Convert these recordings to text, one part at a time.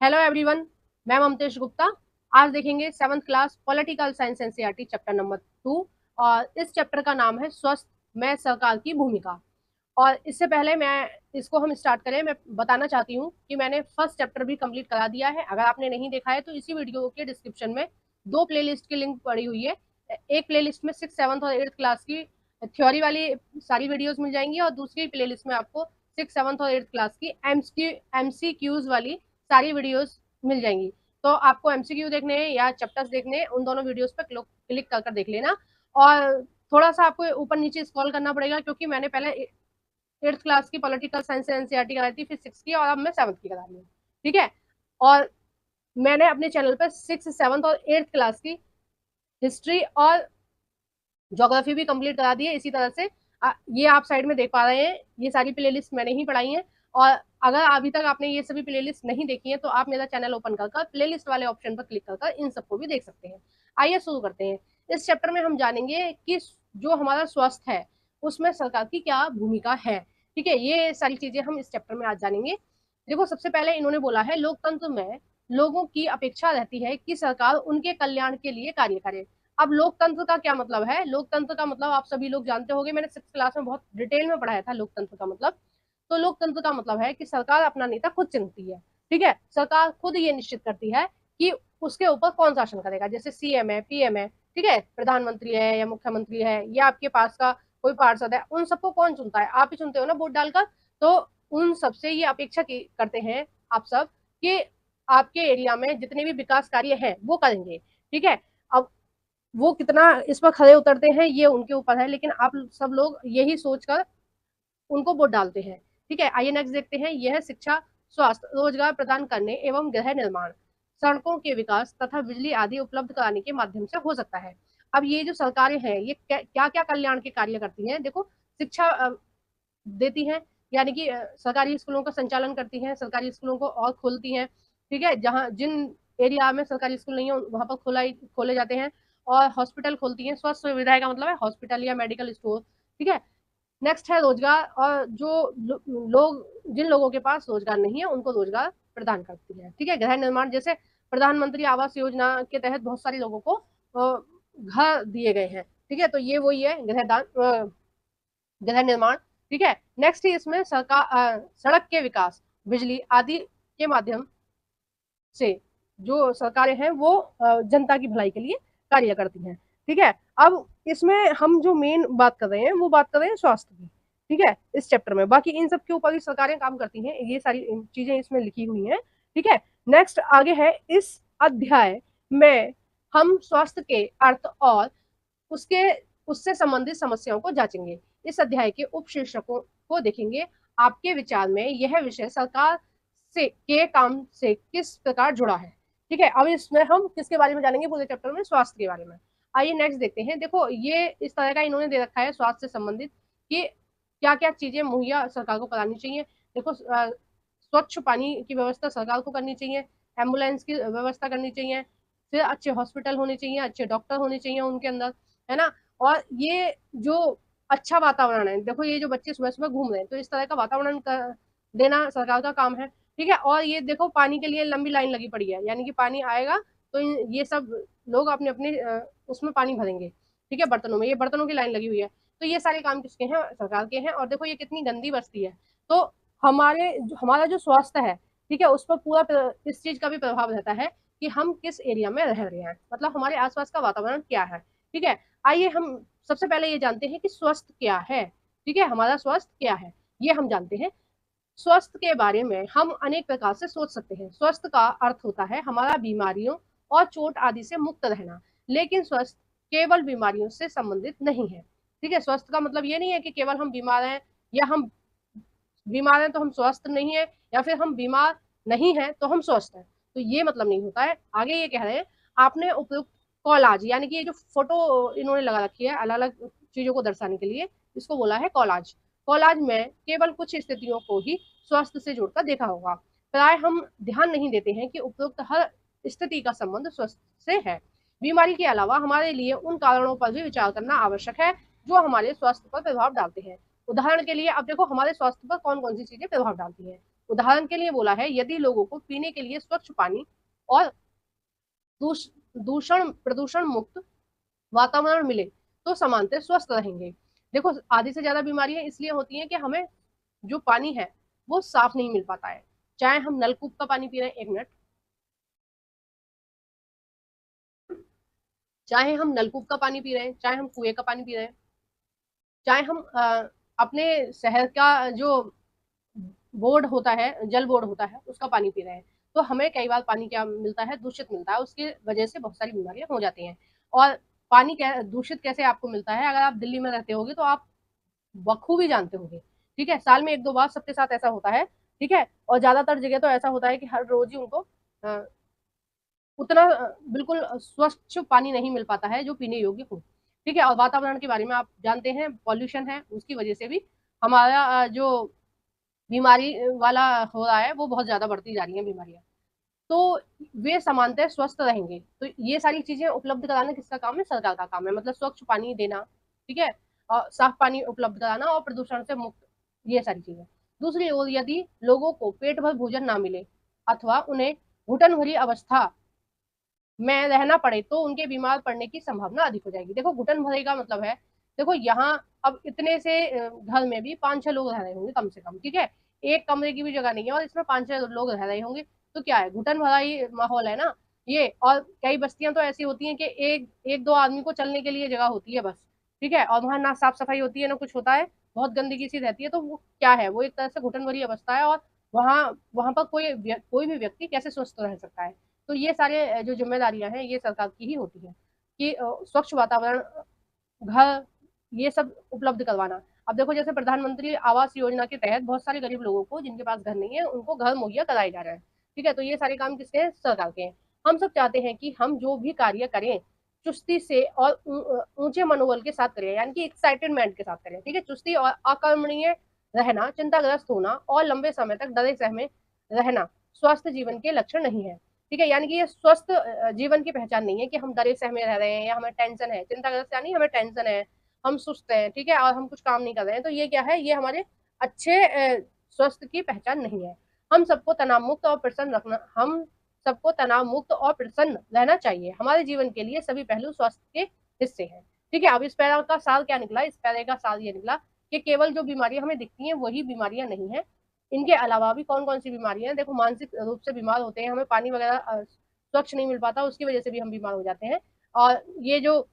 Hello everyone, मैं ममतेश गुप्ता। आज देखेंगे seventh class political science NCERT chapter number 2। और इस चैप्टर का नाम है स्वस्थ में सरकार की भूमिका। और इससे पहले मैं इसको हम स्टार्ट करें, मैं बताना चाहती हूँ कि मैंने फर्स्ट चैप्टर भी कंप्लीट करा दिया है। अगर आपने नहीं देखा है तो इसी वीडियो के डिस्क्रिप्शन में दो प्लेलिस्ट की लिंक पड़ी हुई है। एक प्लेलिस्ट में सिक्स सेवन्थ और एट्थ क्लास की थ्योरी वाली सारी वीडियोस मिल जाएंगी, और दूसरी प्लेलिस्ट में आपको सिक्स सेवन्थ और एट्थ क्लास की एमसीक्यूज वाली सारी वीडियोस मिल जाएंगी। तो आपको एमसीक्यू देखने हैं या चैप्टर्स देखने हैं, उन दोनों वीडियोस पर क्लिक कर देख लेना। और थोड़ा सा आपको ऊपर नीचे स्क्रॉल करना पड़ेगा, क्योंकि मैंने पहले एट्थ क्लास की पॉलिटिकल साइंस एनसीईआरटी कराई थी, फिर सिक्स की, और अब मैं सेवन्थ की करा रही हूँ। ठीक है। और मैंने अपने चैनल पर सिक्स सेवन्थ और एट्थ क्लास की हिस्ट्री और ज्योग्राफी भी कंप्लीट करा दी है। इसी तरह से ये आप साइड में देख पा रहे हैं, ये सारी प्लेलिस्ट मैंने ही पढ़ाई है। और अगर अभी तक आपने ये सभी प्लेलिस्ट नहीं देखी है तो आप मेरा चैनल ओपन कर प्लेलिस्ट वाले ऑप्शन पर क्लिक कर इन सबको भी देख सकते हैं। आइए शुरू करते हैं। इस चैप्टर में हम जानेंगे कि जो हमारा स्वास्थ्य है उसमें सरकार की क्या भूमिका है। ठीक है, ये सारी चीजें हम इस चैप्टर में आज जानेंगे। देखो, सबसे पहले इन्होंने बोला है लोकतंत्र में लोगों की अपेक्षा रहती है कि सरकार उनके कल्याण के लिए कार्य करे। अब लोकतंत्र का क्या मतलब है? लोकतंत्र का मतलब आप सभी लोग जानते होंगे, मैंने सिक्स क्लास में बहुत डिटेल में पढ़ाया था लोकतंत्र का मतलब। तो लोकतंत्र का मतलब है कि सरकार अपना नेता खुद चुनती है। ठीक है, सरकार खुद ये निश्चित करती है कि उसके ऊपर कौन शासन करेगा। जैसे सीएम है, पीएम है, ठीक है, प्रधानमंत्री है या मुख्यमंत्री है या आपके पास का कोई पार्षद है, उन सबको कौन चुनता है? आप ही चुनते हो ना वोट डालकर। तो उन सबसे ये अपेक्षा करते हैं आप सब कि आपके एरिया में जितने भी विकास कार्य हैं वो करेंगे। ठीक है। अब वो कितना इस पर खड़े उतरते हैं ये उनके ऊपर है, लेकिन आप सब लोग यही सोचकर उनको वोट डालते हैं। ठीक है, आइए नेक्स्ट देखते हैं। यह शिक्षा, स्वास्थ्य, रोजगार प्रदान करने एवं गृह निर्माण, सड़कों के विकास तथा बिजली आदि उपलब्ध कराने के माध्यम से हो सकता है। अब ये जो सरकारें हैं ये क्या क्या कल्याण के कार्य करती हैं? देखो, शिक्षा देती हैं, यानी कि सरकारी स्कूलों का संचालन करती हैं, सरकारी स्कूलों को और खोलती हैं। ठीक है, जहाँ जिन एरिया में सरकारी स्कूल नहीं है वहां पर खोले जाते हैं। और हॉस्पिटल खोलती हैं। स्वास्थ्य सुविधाएं का मतलब है हॉस्पिटल या मेडिकल स्टोर। ठीक है। नेक्स्ट है रोजगार, और जो लोग जिन लोगों के पास रोजगार नहीं है उनको रोजगार प्रदान करती है। ठीक है, गृह निर्माण, जैसे प्रधानमंत्री आवास योजना के तहत बहुत सारे लोगों को घर दिए गए हैं। ठीक है, तो ये वही है गृह निर्माण। ठीक है। नेक्स्ट इसमें सरकार सड़क के विकास, बिजली आदि के माध्यम से जो सरकारें हैं वो जनता की भलाई के लिए कार्य करती हैं। ठीक है। अब इसमें हम जो मेन बात कर रहे हैं वो बात कर रहे हैं स्वास्थ्य की। ठीक है, इस चैप्टर में बाकी इन सब के ऊपर भी सरकारें काम करती हैं, ये सारी चीजें इसमें लिखी हुई हैं। ठीक है। नेक्स्ट आगे है, इस अध्याय में हम स्वास्थ्य के अर्थ और उसके उससे संबंधित समस्याओं को जांचेंगे। इस अध्याय के उपशीर्षकों को देखेंगे। आपके विचार में यह विषय सरकार से के काम से किस प्रकार जुड़ा है? ठीक है, अब इसमें हम किसके बारे में जानेंगे? पूरे चैप्टर में स्वास्थ्य के बारे में। आइए नेक्स्ट देखते हैं। देखो, ये इस तरह का इन्होंने दे रखा है स्वास्थ्य से संबंधित कि क्या क्या चीजें मुहैया सरकार को करानी चाहिए। देखो, स्वच्छ पानी की व्यवस्था सरकार को करनी चाहिए, एम्बुलेंस की व्यवस्था करनी चाहिए, फिर अच्छे हॉस्पिटल होने चाहिए, अच्छे डॉक्टर होने चाहिए उनके अंदर, है ना। और ये जो अच्छा वातावरण है, देखो ये जो बच्चे सुबह सुबह घूम रहे हैं तो इस तरह का वातावरण देना सरकार का काम है। ठीक है। और ये देखो, पानी के लिए लंबी लाइन लगी पड़ी है, यानी कि पानी आएगा तो ये सब लोग अपने अपने उसमें पानी भरेंगे। ठीक है, बर्तनों में, ये बर्तनों की लाइन लगी हुई है। तो ये सारे काम किसके हैं? सरकार के हैं। और देखो ये कितनी गंदी बस्ती है। तो हमारा जो स्वास्थ्य है, ठीक है, उस पर पूरा इस चीज का भी प्रभाव रहता है कि हम किस एरिया में रह रहे हैं, मतलब हमारे आसपास का वातावरण क्या है। ठीक है। आइए हम सबसे पहले ये जानते हैं कि स्वस्थ क्या है। ठीक है, हमारा स्वास्थ्य क्या है ये हम जानते हैं। स्वस्थ के बारे में हम अनेक प्रकार से सोच सकते हैं। स्वस्थ का अर्थ होता है हमारा बीमारियों और चोट आदि से मुक्त रहना, लेकिन स्वस्थ केवल बीमारियों से संबंधित नहीं है। ठीक है, स्वस्थ का मतलब ये नहीं है कि केवल हम बीमार हैं, या हम बीमार हैं तो हम स्वस्थ नहीं है, या फिर हम बीमार नहीं है तो हम स्वस्थ हैं। तो ये मतलब नहीं होता है। आगे ये कह रहे हैं, आपने उपयुक्त कॉलाज, यानी कि ये जो फोटो इन्होंने लगा रखी है अलग अलग चीजों को दर्शाने के लिए, इसको बोला है कॉलाज। कॉलाज में केवल कुछ स्थितियों को ही स्वास्थ्य से जोड़कर देखा होगा। प्राय हम ध्यान नहीं देते हैं कि उपयुक्त हर स्थिति का संबंध स्वास्थ्य से है। बीमारी के अलावा हमारे लिए उन कारणों पर भी विचार करना आवश्यक है जो हमारे स्वास्थ्य पर प्रभाव डालते हैं। उदाहरण के लिए अब देखो, हमारे स्वास्थ्य पर कौन कौन सी चीजें प्रभाव डालती हैं। उदाहरण के लिए बोला है, यदि लोगों को पीने के लिए स्वच्छ पानी और दूषण प्रदूषण मुक्त वातावरण मिले तो सामान्यतः स्वस्थ रहेंगे। देखो, आधी से ज्यादा बीमारियां इसलिए होती हैं कि हमें जो पानी है वो साफ नहीं मिल पाता है। चाहे हम नलकूप का पानी पी रहे हैं, 1 मिनट, चाहे हम नलकूप का पानी पी रहे हैं, चाहे हम कुएं का पानी पी रहे हैं, चाहे हम अपने शहर का जो बोर्ड होता है, जल बोर्ड होता है, उसका पानी पी रहे हैं, तो हमें कई बार पानी क्या मिलता है, दूषित मिलता है। उसकी वजह से बहुत सारी बीमारियां हो जाती हैं। और पानी दूषित कैसे आपको मिलता है, अगर आप दिल्ली में रहते होगे तो आप बखूबी जानते होंगे। ठीक है, साल में 1-2 बार सबके साथ ऐसा होता है। ठीक है, और ज्यादातर जगह तो ऐसा होता है कि हर रोज ही उनको उतना बिल्कुल स्वच्छ पानी नहीं मिल पाता है जो पीने योग्य हो। ठीक है, और वातावरण के बारे में आप जानते हैं, पॉल्यूशन है, उसकी वजह से भी हमारा जो बीमारी वाला हो रहा है वो बहुत ज्यादा बढ़ती जा रही है बीमारियां। तो वे समानतः स्वस्थ रहेंगे। तो ये सारी चीजें उपलब्ध कराना किसका काम है, सरकार का काम है। मतलब स्वच्छ पानी देना, ठीक है, और साफ पानी उपलब्ध कराना और प्रदूषण से मुक्त, ये सारी चीजें। दूसरी ओर यदि लोगों को पेट भर भोजन ना मिले अथवा उन्हें घुटन भरी अवस्था में रहना पड़े तो उनके बीमार पड़ने की संभावना अधिक हो जाएगी। देखो, घुटन भरे का मतलब है, देखो यहाँ अब इतने से घर में भी 5-6 लोग रह रहे होंगे कम से कम। ठीक है, एक कमरे की भी जगह नहीं है और इसमें 5-6 लोग रह रहे होंगे, तो क्या है, घुटन भरा ही माहौल है ना ये। और कई बस्तियां तो ऐसी होती हैं कि एक एक दो आदमी को चलने के लिए जगह होती है बस। ठीक है, और वहां ना साफ सफाई होती है ना कुछ होता है, बहुत गंदगी सी रहती है। तो वो क्या है, वो एक तरह से घुटन भरी अवस्था है। और वहां वहां पर कोई भी व्यक्ति कैसे स्वस्थ रह सकता है। तो ये सारे जो जिम्मेदारियां हैं ये सरकार की ही होती है कि स्वच्छ वातावरण, घर, ये सब उपलब्ध करवाना। अब देखो, जैसे प्रधानमंत्री आवास योजना के तहत बहुत सारे गरीब लोगों को जिनके पास घर नहीं है उनको घर मुहैया कराए जा रहे हैं। ठीक है, तो ये सारे काम किसके हैं, सरकार के हैं। हम सब चाहते हैं कि हम जो भी कार्य करें चुस्ती से और ऊंचे मनोबल के साथ करें, यानी कि एक्साइटेडमेंट के साथ करें। ठीक है, चुस्ती और अकर्मणीय रहना, चिंताग्रस्त होना और लंबे समय तक डरे सहमे रहना स्वस्थ जीवन के लक्षण नहीं है। ठीक है, यानी कि ये स्वस्थ जीवन की पहचान नहीं है कि हम डरे सहमे रह रहे हैं या हमें टेंशन है। चिंताग्रस्त यानी हमें टेंशन है, हम सुस्त हैं, ठीक है, और हम कुछ काम नहीं कर रहे हैं, तो ये क्या है, ये हमारे अच्छे स्वास्थ्य की पहचान नहीं है। हम सबको तनाव मुक्त और प्रसन्न रखना, हम सबको तनाव मुक्त और प्रसन्न रहना चाहिए। हमारे जीवन के लिए सभी पहलू स्वास्थ्य के हिस्से हैं। ठीक है, अब इस पैरा का सार क्या निकला, इस पैरे का सार ये निकला कि केवल जो बीमारियां हमें दिखती हैं वही बीमारियां नहीं है, इनके अलावा भी कौन कौन सी बीमारियां हैं। देखो, मानसिक रूप से बीमार होते हैं, हमें पानी वगैरह स्वच्छ नहीं मिल पाता, उसकी वजह से भी हम बीमार हो जाते हैं। और ये जो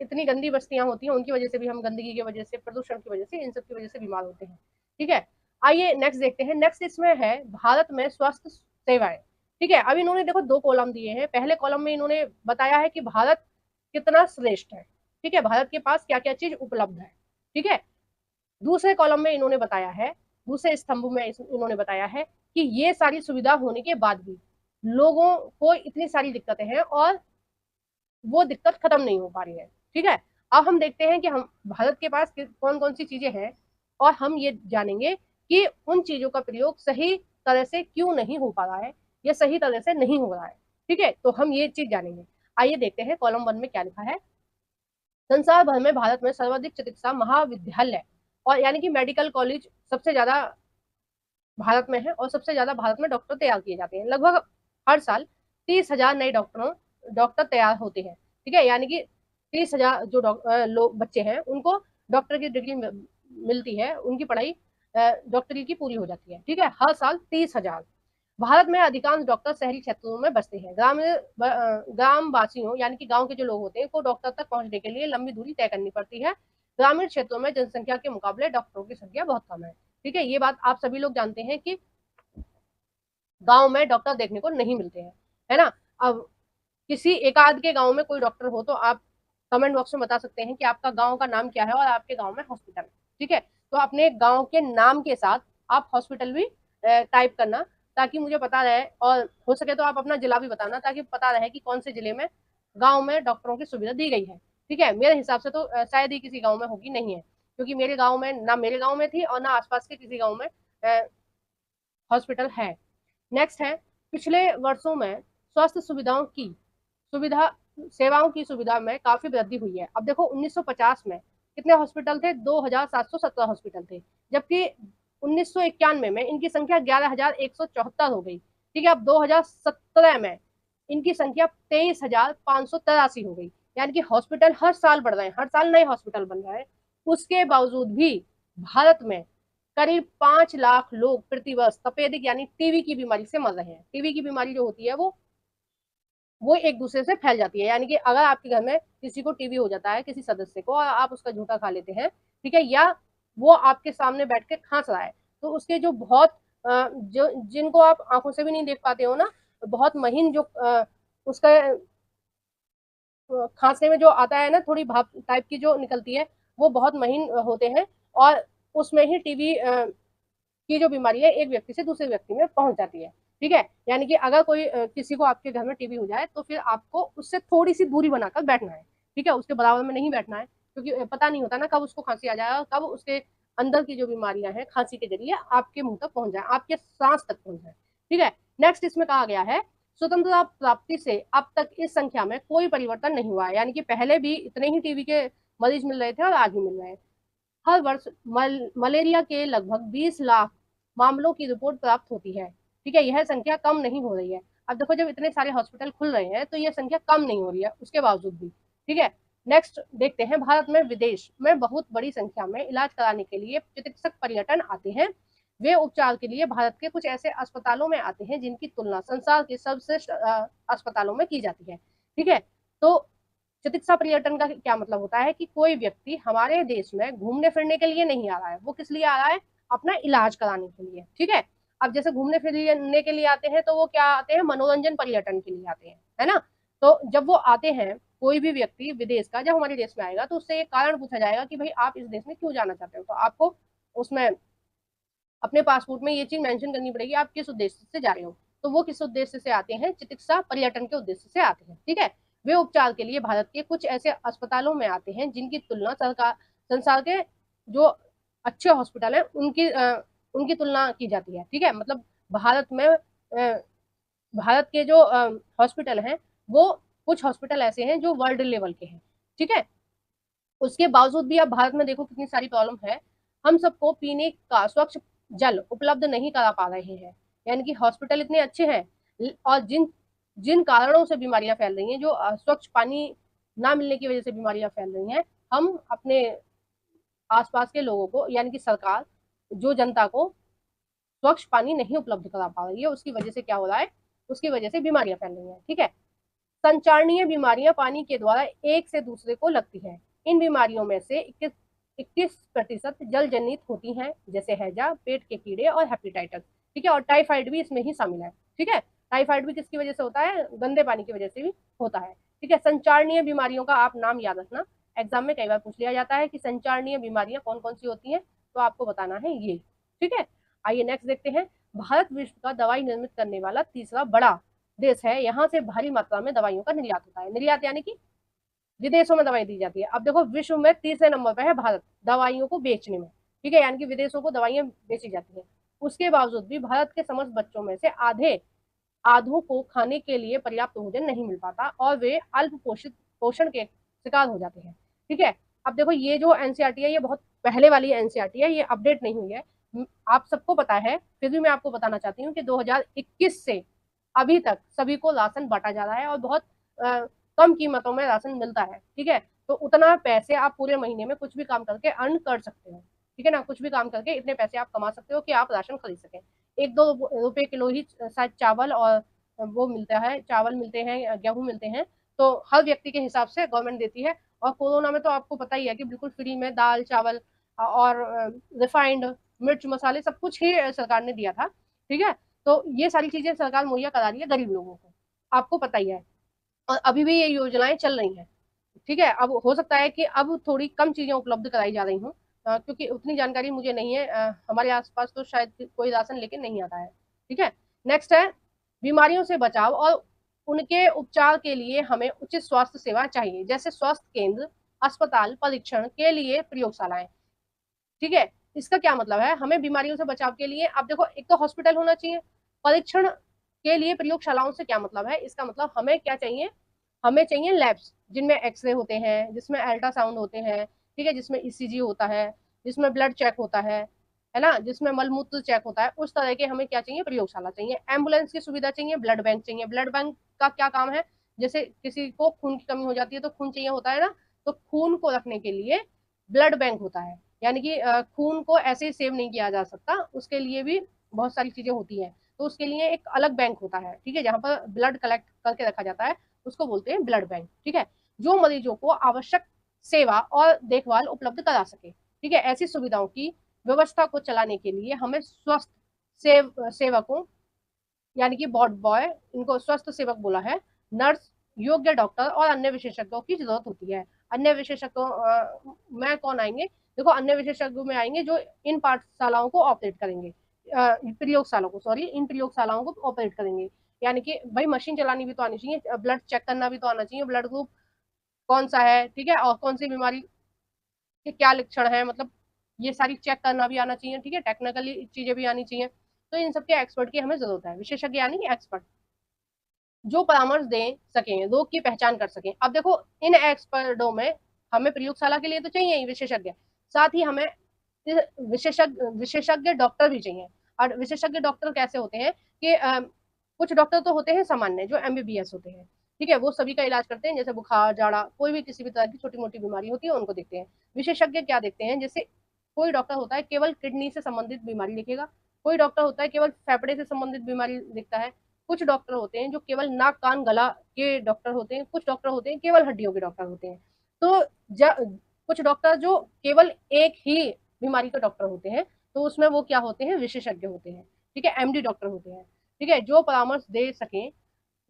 इतनी गंदी बस्तियां होती हैं उनकी वजह से भी हम, गंदगी की वजह से, प्रदूषण की वजह से, इन सब की वजह से बीमार होते हैं। ठीक है, आइए नेक्स्ट देखते हैं। नेक्स्ट इसमें है भारत में स्वास्थ्य सेवाएं। ठीक है, अब इन्होंने देखो 2 कॉलम दिए हैं। पहले कॉलम में इन्होंने बताया है कि भारत कितना श्रेष्ठ है। ठीक है, भारत के पास क्या क्या चीज उपलब्ध है। ठीक है, दूसरे कॉलम में इन्होंने बताया है, दूसरे स्तंभ में इन्होंने बताया है कि ये सारी सुविधा होने के बाद भी लोगों को इतनी सारी दिक्कतें हैं और वो दिक्कत खत्म नहीं हो पा रही है। ठीक है, अब हम देखते हैं कि हम भारत के पास कौन कौन सी चीजें हैं और हम ये जानेंगे कि उन चीजों का प्रयोग सही तरह से क्यों नहीं हो पा रहा है या सही तरह से नहीं हो रहा है। ठीक है, तो हम ये चीज जानेंगे। आइए देखते हैं कॉलम 1 में क्या लिखा है। संसार भर में भारत में सर्वाधिक चिकित्सा महाविद्यालय और यानी कि मेडिकल कॉलेज सबसे ज्यादा भारत में है और सबसे ज्यादा भारत में डॉक्टर तैयार किए जाते हैं। लगभग हर साल 30,000 नए डॉक्टर तैयार होते हैं। ठीक है, यानी कि 30,000 जो लोग बच्चे हैं उनको डॉक्टर की डिग्री मिलती है, उनकी पढ़ाई डॉक्टरी की पूरी हो जाती है। ठीक है, हर साल 30,000। भारत में अधिकांश डॉक्टर शहरी क्षेत्रों में बसते हैं। ग्राम वासियों यानी कि गांव के जो लोग होते हैं को डॉक्टर तक पहुंचने के लिए लंबी दूरी तय करनी पड़ती है। ग्रामीण क्षेत्रों में जनसंख्या के मुकाबले डॉक्टरों की संख्या बहुत कम है। ठीक है, ये बात आप सभी लोग जानते हैं कि गांव में डॉक्टर देखने को नहीं मिलते हैं, है ना। अब किसी एक आध के गांव में कोई डॉक्टर हो तो आप कमेंट बॉक्स में बता सकते हैं कि आपका गांव का नाम क्या है और आपके गांव में हॉस्पिटल है। ठीक है, तो अपने गांव के नाम के साथ आप हॉस्पिटल भी टाइप करना ताकि मुझे पता रहे, और हो सके तो आप अपना जिला भी बताना ताकि पता रहे कि कौन से जिले में गांव में डॉक्टरों की सुविधा दी गई है। ठीक है, मेरे हिसाब से तो शायद ही किसी गांव में होगी, नहीं है, क्योंकि मेरे गांव में ना, मेरे गांव में थी और ना आसपास के किसी गांव में हॉस्पिटल है। नेक्स्ट है, पिछले वर्षों में स्वास्थ्य सुविधा सेवाओं की सुविधा में काफी वृद्धि हुई है। अब देखो, 1950 में कितने हॉस्पिटल थे, 2,717 हॉस्पिटल थे, जबकि 1991 में इनकी संख्या 11,174 हो गई। ठीक है, अब 2017 में इनकी संख्या 23,583 हो गई। यानी कि हॉस्पिटल हर साल बढ़ रहे हैं, हर साल नए हॉस्पिटल बन रहे हैं। उसके बावजूद भी भारत में करीब 5 लाख लोग प्रतिवर्ष तपेदिक यानी टीबी की बीमारी से मर रहे हैं। टीबी की बीमारी जो होती है वो एक दूसरे से फैल जाती है। यानी कि अगर आपके घर में किसी को टीबी हो जाता है, किसी सदस्य को, और आप उसका झूठा खा लेते हैं, ठीक है, या वो आपके सामने बैठ के खांस रहा है, तो उसके जो बहुत जो जिनको आप आंखों से भी नहीं देख पाते हो ना, बहुत महीन जो उसका खांसने में जो आता है ना, थोड़ी भाप टाइप की जो निकलती है, वो बहुत महीन होते हैं, और उसमें ही टीबी की जो बीमारी है एक व्यक्ति से दूसरे व्यक्ति में पहुंच जाती है। ठीक है, यानी कि अगर कोई किसी को आपके घर में टीबी हो जाए तो फिर आपको उससे थोड़ी सी दूरी बनाकर बैठना है। ठीक है, उसके बराबर में नहीं बैठना है, क्योंकि पता नहीं होता ना कब उसको खांसी आ जाएगा, कब उसके अंदर की जो बीमारियां हैं खांसी के जरिए आपके मुंह तक पहुंच जाए, आपके सांस तक पहुंच जाए। ठीक है, नेक्स्ट इसमें कहा गया है स्वतंत्रता प्राप्ति से अब तक इस संख्या में कोई परिवर्तन नहीं हुआ है। यानी कि पहले भी इतने ही टीबी के मरीज मिल रहे थे और आज भी मिल रहे हैं। हर वर्ष मलेरिया के लगभग 20 लाख मामलों की रिपोर्ट प्राप्त होती है। ठीक है, यह संख्या कम नहीं हो रही है। अब देखो, जब इतने सारे हॉस्पिटल खुल रहे हैं तो यह संख्या कम नहीं हो रही है उसके बावजूद भी। ठीक है, नेक्स्ट देखते हैं, भारत में विदेश में बहुत बड़ी संख्या में इलाज कराने के लिए चिकित्सक पर्यटन आते हैं। वे उपचार के लिए भारत के कुछ ऐसे अस्पतालों में आते हैं जिनकी तुलना संसार के सर्वश्रेष्ठ अस्पतालों में की जाती है। ठीक है, तो चिकित्सा पर्यटन का क्या मतलब होता है कि कोई व्यक्ति हमारे देश में घूमने फिरने के लिए नहीं आ रहा है, वो किस लिए आ रहा है, अपना इलाज कराने के लिए। ठीक है, अब जैसे घूमने फिरने के लिए आते हैं तो वो क्या आते हैं, मनोरंजन पर्यटन के लिए आते हैं, है ना। तो जब वो आते हैं, कोई भी व्यक्ति विदेश का जब हमारे देश में आएगा तो उससे एक कारण पूछा जाएगा कि भाई आप इस देश में क्यों जाना चाहते हो, तो आपको उसमें अपने पासपोर्ट में ये चीज मेंशन करनी पड़ेगी आप किस उद्देश्य से जा रहे हो। तो वो किस उद्देश्य से आते हैं, चिकित्सा पर्यटन के उद्देश्य से आते हैं। ठीक है, वे उपचार के लिए भारत के कुछ ऐसे अस्पतालों में आते हैं जिनकी तुलना संसार के जो अच्छे हॉस्पिटल है उनकी तुलना की जाती है। ठीक है, मतलब भारत में भारत के जो हॉस्पिटल हैं वो कुछ हॉस्पिटल ऐसे हैं जो वर्ल्ड लेवल के हैं। ठीक है, उसके बावजूद भी अब भारत में देखो कितनी सारी प्रॉब्लम है, हम सबको पीने का स्वच्छ जल उपलब्ध नहीं करा पा रहे हैं। यानी कि हॉस्पिटल इतने अच्छे हैं और जिन जिन कारणों से बीमारियां फैल रही हैं, जो स्वच्छ पानी ना मिलने की वजह से बीमारियां फैल रही हैं, हम अपने आसपास के लोगों को यानी कि सरकार जो जनता को स्वच्छ पानी नहीं उपलब्ध करा पा रही है, उसकी वजह से क्या हो रहा है, उसकी वजह से बीमारियां फैल रही हैं। ठीक है, संचारणीय बीमारियां पानी के द्वारा एक से दूसरे को लगती हैं। इन बीमारियों में से 21% जल जनित होती हैं, जैसे हैजा, पेट के कीड़े और हेपेटाइटिस। ठीक है, और टाइफाइड भी इसमें ही शामिल है। ठीक है, टाइफाइड भी किसकी वजह से होता है, गंदे पानी की वजह से भी होता है। ठीक है, संचारणीय बीमारियों का आप नाम याद रखना, एग्जाम में कई बार पूछ लिया जाता है कि संचारणीय बीमारियां कौन कौन सी होती हैं, तो आपको बताना है ये। ठीक है, आइए नेक्स्ट देखते हैं, भारत विश्व का दवाई निर्मित करने वाला तीसरा बड़ा देश है। यहाँ से भारी मात्रा में दवाइयों का निर्यात होता है। निर्यात यानी कि विदेशों में दवाई दी जाती है। अब देखो, विश्व में तीसरे नंबर पर है भारत दवाइयों को बेचने में। ठीक है, यानी कि विदेशों को दवाइयां बेची जाती है। उसके बावजूद भी भारत के समस्त बच्चों में से आधों को खाने के लिए पर्याप्त भोजन नहीं मिल पाता और वे अल्प पोषण के शिकार हो जाते हैं। ठीक है, अब देखो, ये जो एनसीईआरटी है ये बहुत पहले वाली एनसीईआरटी है, ये अपडेट नहीं हुई है, आप सबको पता है, फिर भी मैं आपको बताना चाहती हूँ कि 2021 से अभी तक सभी को राशन बांटा जा रहा है और बहुत कम कीमतों में राशन मिलता है। ठीक है, तो उतना पैसे आप पूरे महीने में कुछ भी काम करके अर्न कर सकते हो। ठीक है ना, कुछ भी काम करके इतने पैसे आप कमा सकते हो कि आप राशन खरीद सकें। 1-2 रुपए किलो ही शायद चावल और वो मिलता है, चावल मिलते हैं, गेहूं मिलते हैं, तो हर व्यक्ति के हिसाब से गवर्नमेंट देती है। और कोरोना में तो आपको पता ही है कि बिल्कुल फ्री में दाल चावल और रिफाइंड मिर्च मसाले सब कुछ ही सरकार ने दिया था। ठीक है, तो ये सारी चीजें सरकार मुहैया करा रही है गरीब लोगों को, आपको पता ही है, और अभी भी ये योजनाएं चल रही हैं। ठीक है, अब हो सकता है कि अब थोड़ी कम चीजें उपलब्ध कराई जा रही हूँ, क्योंकि उतनी जानकारी मुझे नहीं है, हमारे आसपास तो शायद कोई राशन लेके नहीं आता है। ठीक है, नेक्स्ट है, बीमारियों से बचाव और उनके उपचार के लिए हमें उचित स्वास्थ्य सेवा चाहिए, जैसे स्वास्थ्य केंद्र, अस्पताल, परीक्षण के लिए प्रयोगशालाएं। ठीक है, इसका क्या मतलब है, हमें बीमारियों से बचाव के लिए, अब देखो, एक तो हॉस्पिटल होना चाहिए, परीक्षण के लिए प्रयोगशालाओं से क्या मतलब है, इसका मतलब हमें क्या चाहिए, हमें चाहिए लैब्स जिनमें एक्सरे होते हैं, जिसमें अल्ट्रासाउंड होते हैं। ठीक है, जिसमें ईसीजी होता है, जिसमें ब्लड चेक होता है, है ना, जिसमें मलमूत्र चेक होता है, उस तरह के हमें क्या चाहिए, प्रयोगशाला चाहिए। एम्बुलेंस की सुविधा चाहिए, ब्लड बैंक चाहिए। ब्लड बैंक का क्या काम है, जैसे किसी को खून की कमी हो जाती है तो खून चाहिए होता है ना, तो खून को रखने के लिए ब्लड बैंक होता है, यानी कि खून को ऐसे ही सेव नहीं किया जा सकता, उसके लिए भी बहुत सारी चीजें होती हैं, तो उसके लिए एक अलग बैंक होता है, ठीक है, जहां पर ब्लड कलेक्ट करके रखा जाता है, उसको बोलते हैं ब्लड बैंक, ठीक है, जो मरीजों को आवश्यक सेवा और देखभाल उपलब्ध करा सके, ठीक है। ऐसी सुविधाओं की व्यवस्था को चलाने के लिए हमें स्वस्थ सेवकों, यानी कि वार्ड बॉय, इनको स्वस्थ सेवक बोला है, नर्स, योग्य डॉक्टर और अन्य विशेषज्ञों की जरूरत होती है। अन्य विशेषज्ञों में कौन आएंगे, देखो अन्य विशेषज्ञों में आएंगे जो इन पाठशालाओं को ऑपरेट करेंगे, प्रयोगशालाओं को, सॉरी, इन प्रयोगशालाओं को ऑपरेट करेंगे, यानी कि भाई मशीन चलानी भी तो आनी चाहिए, ब्लड चेक करना भी तो आना चाहिए, ब्लड ग्रुप कौन सा है, ठीक है, और कौन सी बीमारी के क्या लक्षण है, मतलब ये सारी चेक करना भी आना चाहिए, ठीक है, टेक्निकली चीजें भी आनी चाहिए, तो इन सबके एक्सपर्ट की हमें जरूरत है, विशेषज्ञ यानी कि एक्सपर्ट, जो परामर्श दे सकें, रोग की पहचान कर सकें। अब देखो इन एक्सपर्टों में हमें प्रयोगशाला के लिए तो चाहिए ही विशेषज्ञ, साथ ही हमें विशेषज्ञ डॉक्टर भी चाहिए। और विशेषज्ञ डॉक्टर कैसे होते हैं कि कुछ डॉक्टर तो होते हैं सामान्य, जो एमबीबीएस होते हैं, ठीक है, वो सभी का इलाज करते हैं, जैसे बुखार, जाड़ा, कोई भी किसी भी तरह की छोटी मोटी बीमारी होती है उनको देखते हैं। विशेषज्ञ क्या देखते हैं, जैसे कोई डॉक्टर होता है केवल किडनी से संबंधित बीमारी लिखेगा, कोई डॉक्टर होता है केवल फेफड़े से संबंधित बीमारी लिखता है, कुछ डॉक्टर होते हैं जो केवल नाक कान गला के डॉक्टर होते हैं, कुछ डॉक्टर होते हैं केवल हड्डियों के डॉक्टर होते हैं, तो कुछ डॉक्टर जो केवल एक ही बीमारी के डॉक्टर होते हैं, तो उसमें वो क्या होते हैं, विशेषज्ञ होते हैं, ठीक है, एमडी डॉक्टर होते हैं, ठीक है, जो परामर्श दे सकें,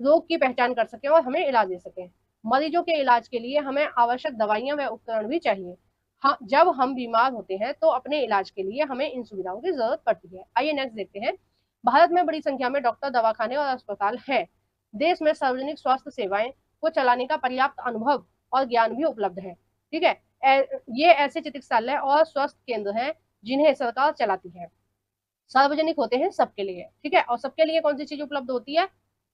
रोग की पहचान कर सकें और हमें इलाज दे सकें। मरीजों के इलाज के लिए हमें आवश्यक दवाइयां व उपकरण भी चाहिए। हाँ, जब हम बीमार होते हैं तो अपने इलाज के लिए हमें इन सुविधाओं की जरूरत पड़ती है। आइए नेक्स्ट देखते हैं। भारत में बड़ी संख्या में डॉक्टर, दवाखाने और अस्पताल हैं। देश में सार्वजनिक स्वास्थ्य सेवाएं को चलाने का पर्याप्त अनुभव और ज्ञान भी उपलब्ध है, ठीक है। ये ऐसे चिकित्सालय और स्वास्थ्य केंद्र हैं जिन्हें सरकार चलाती है, सार्वजनिक होते हैं सबके लिए, ठीक है। और सबके लिए कौन सी चीज उपलब्ध होती है,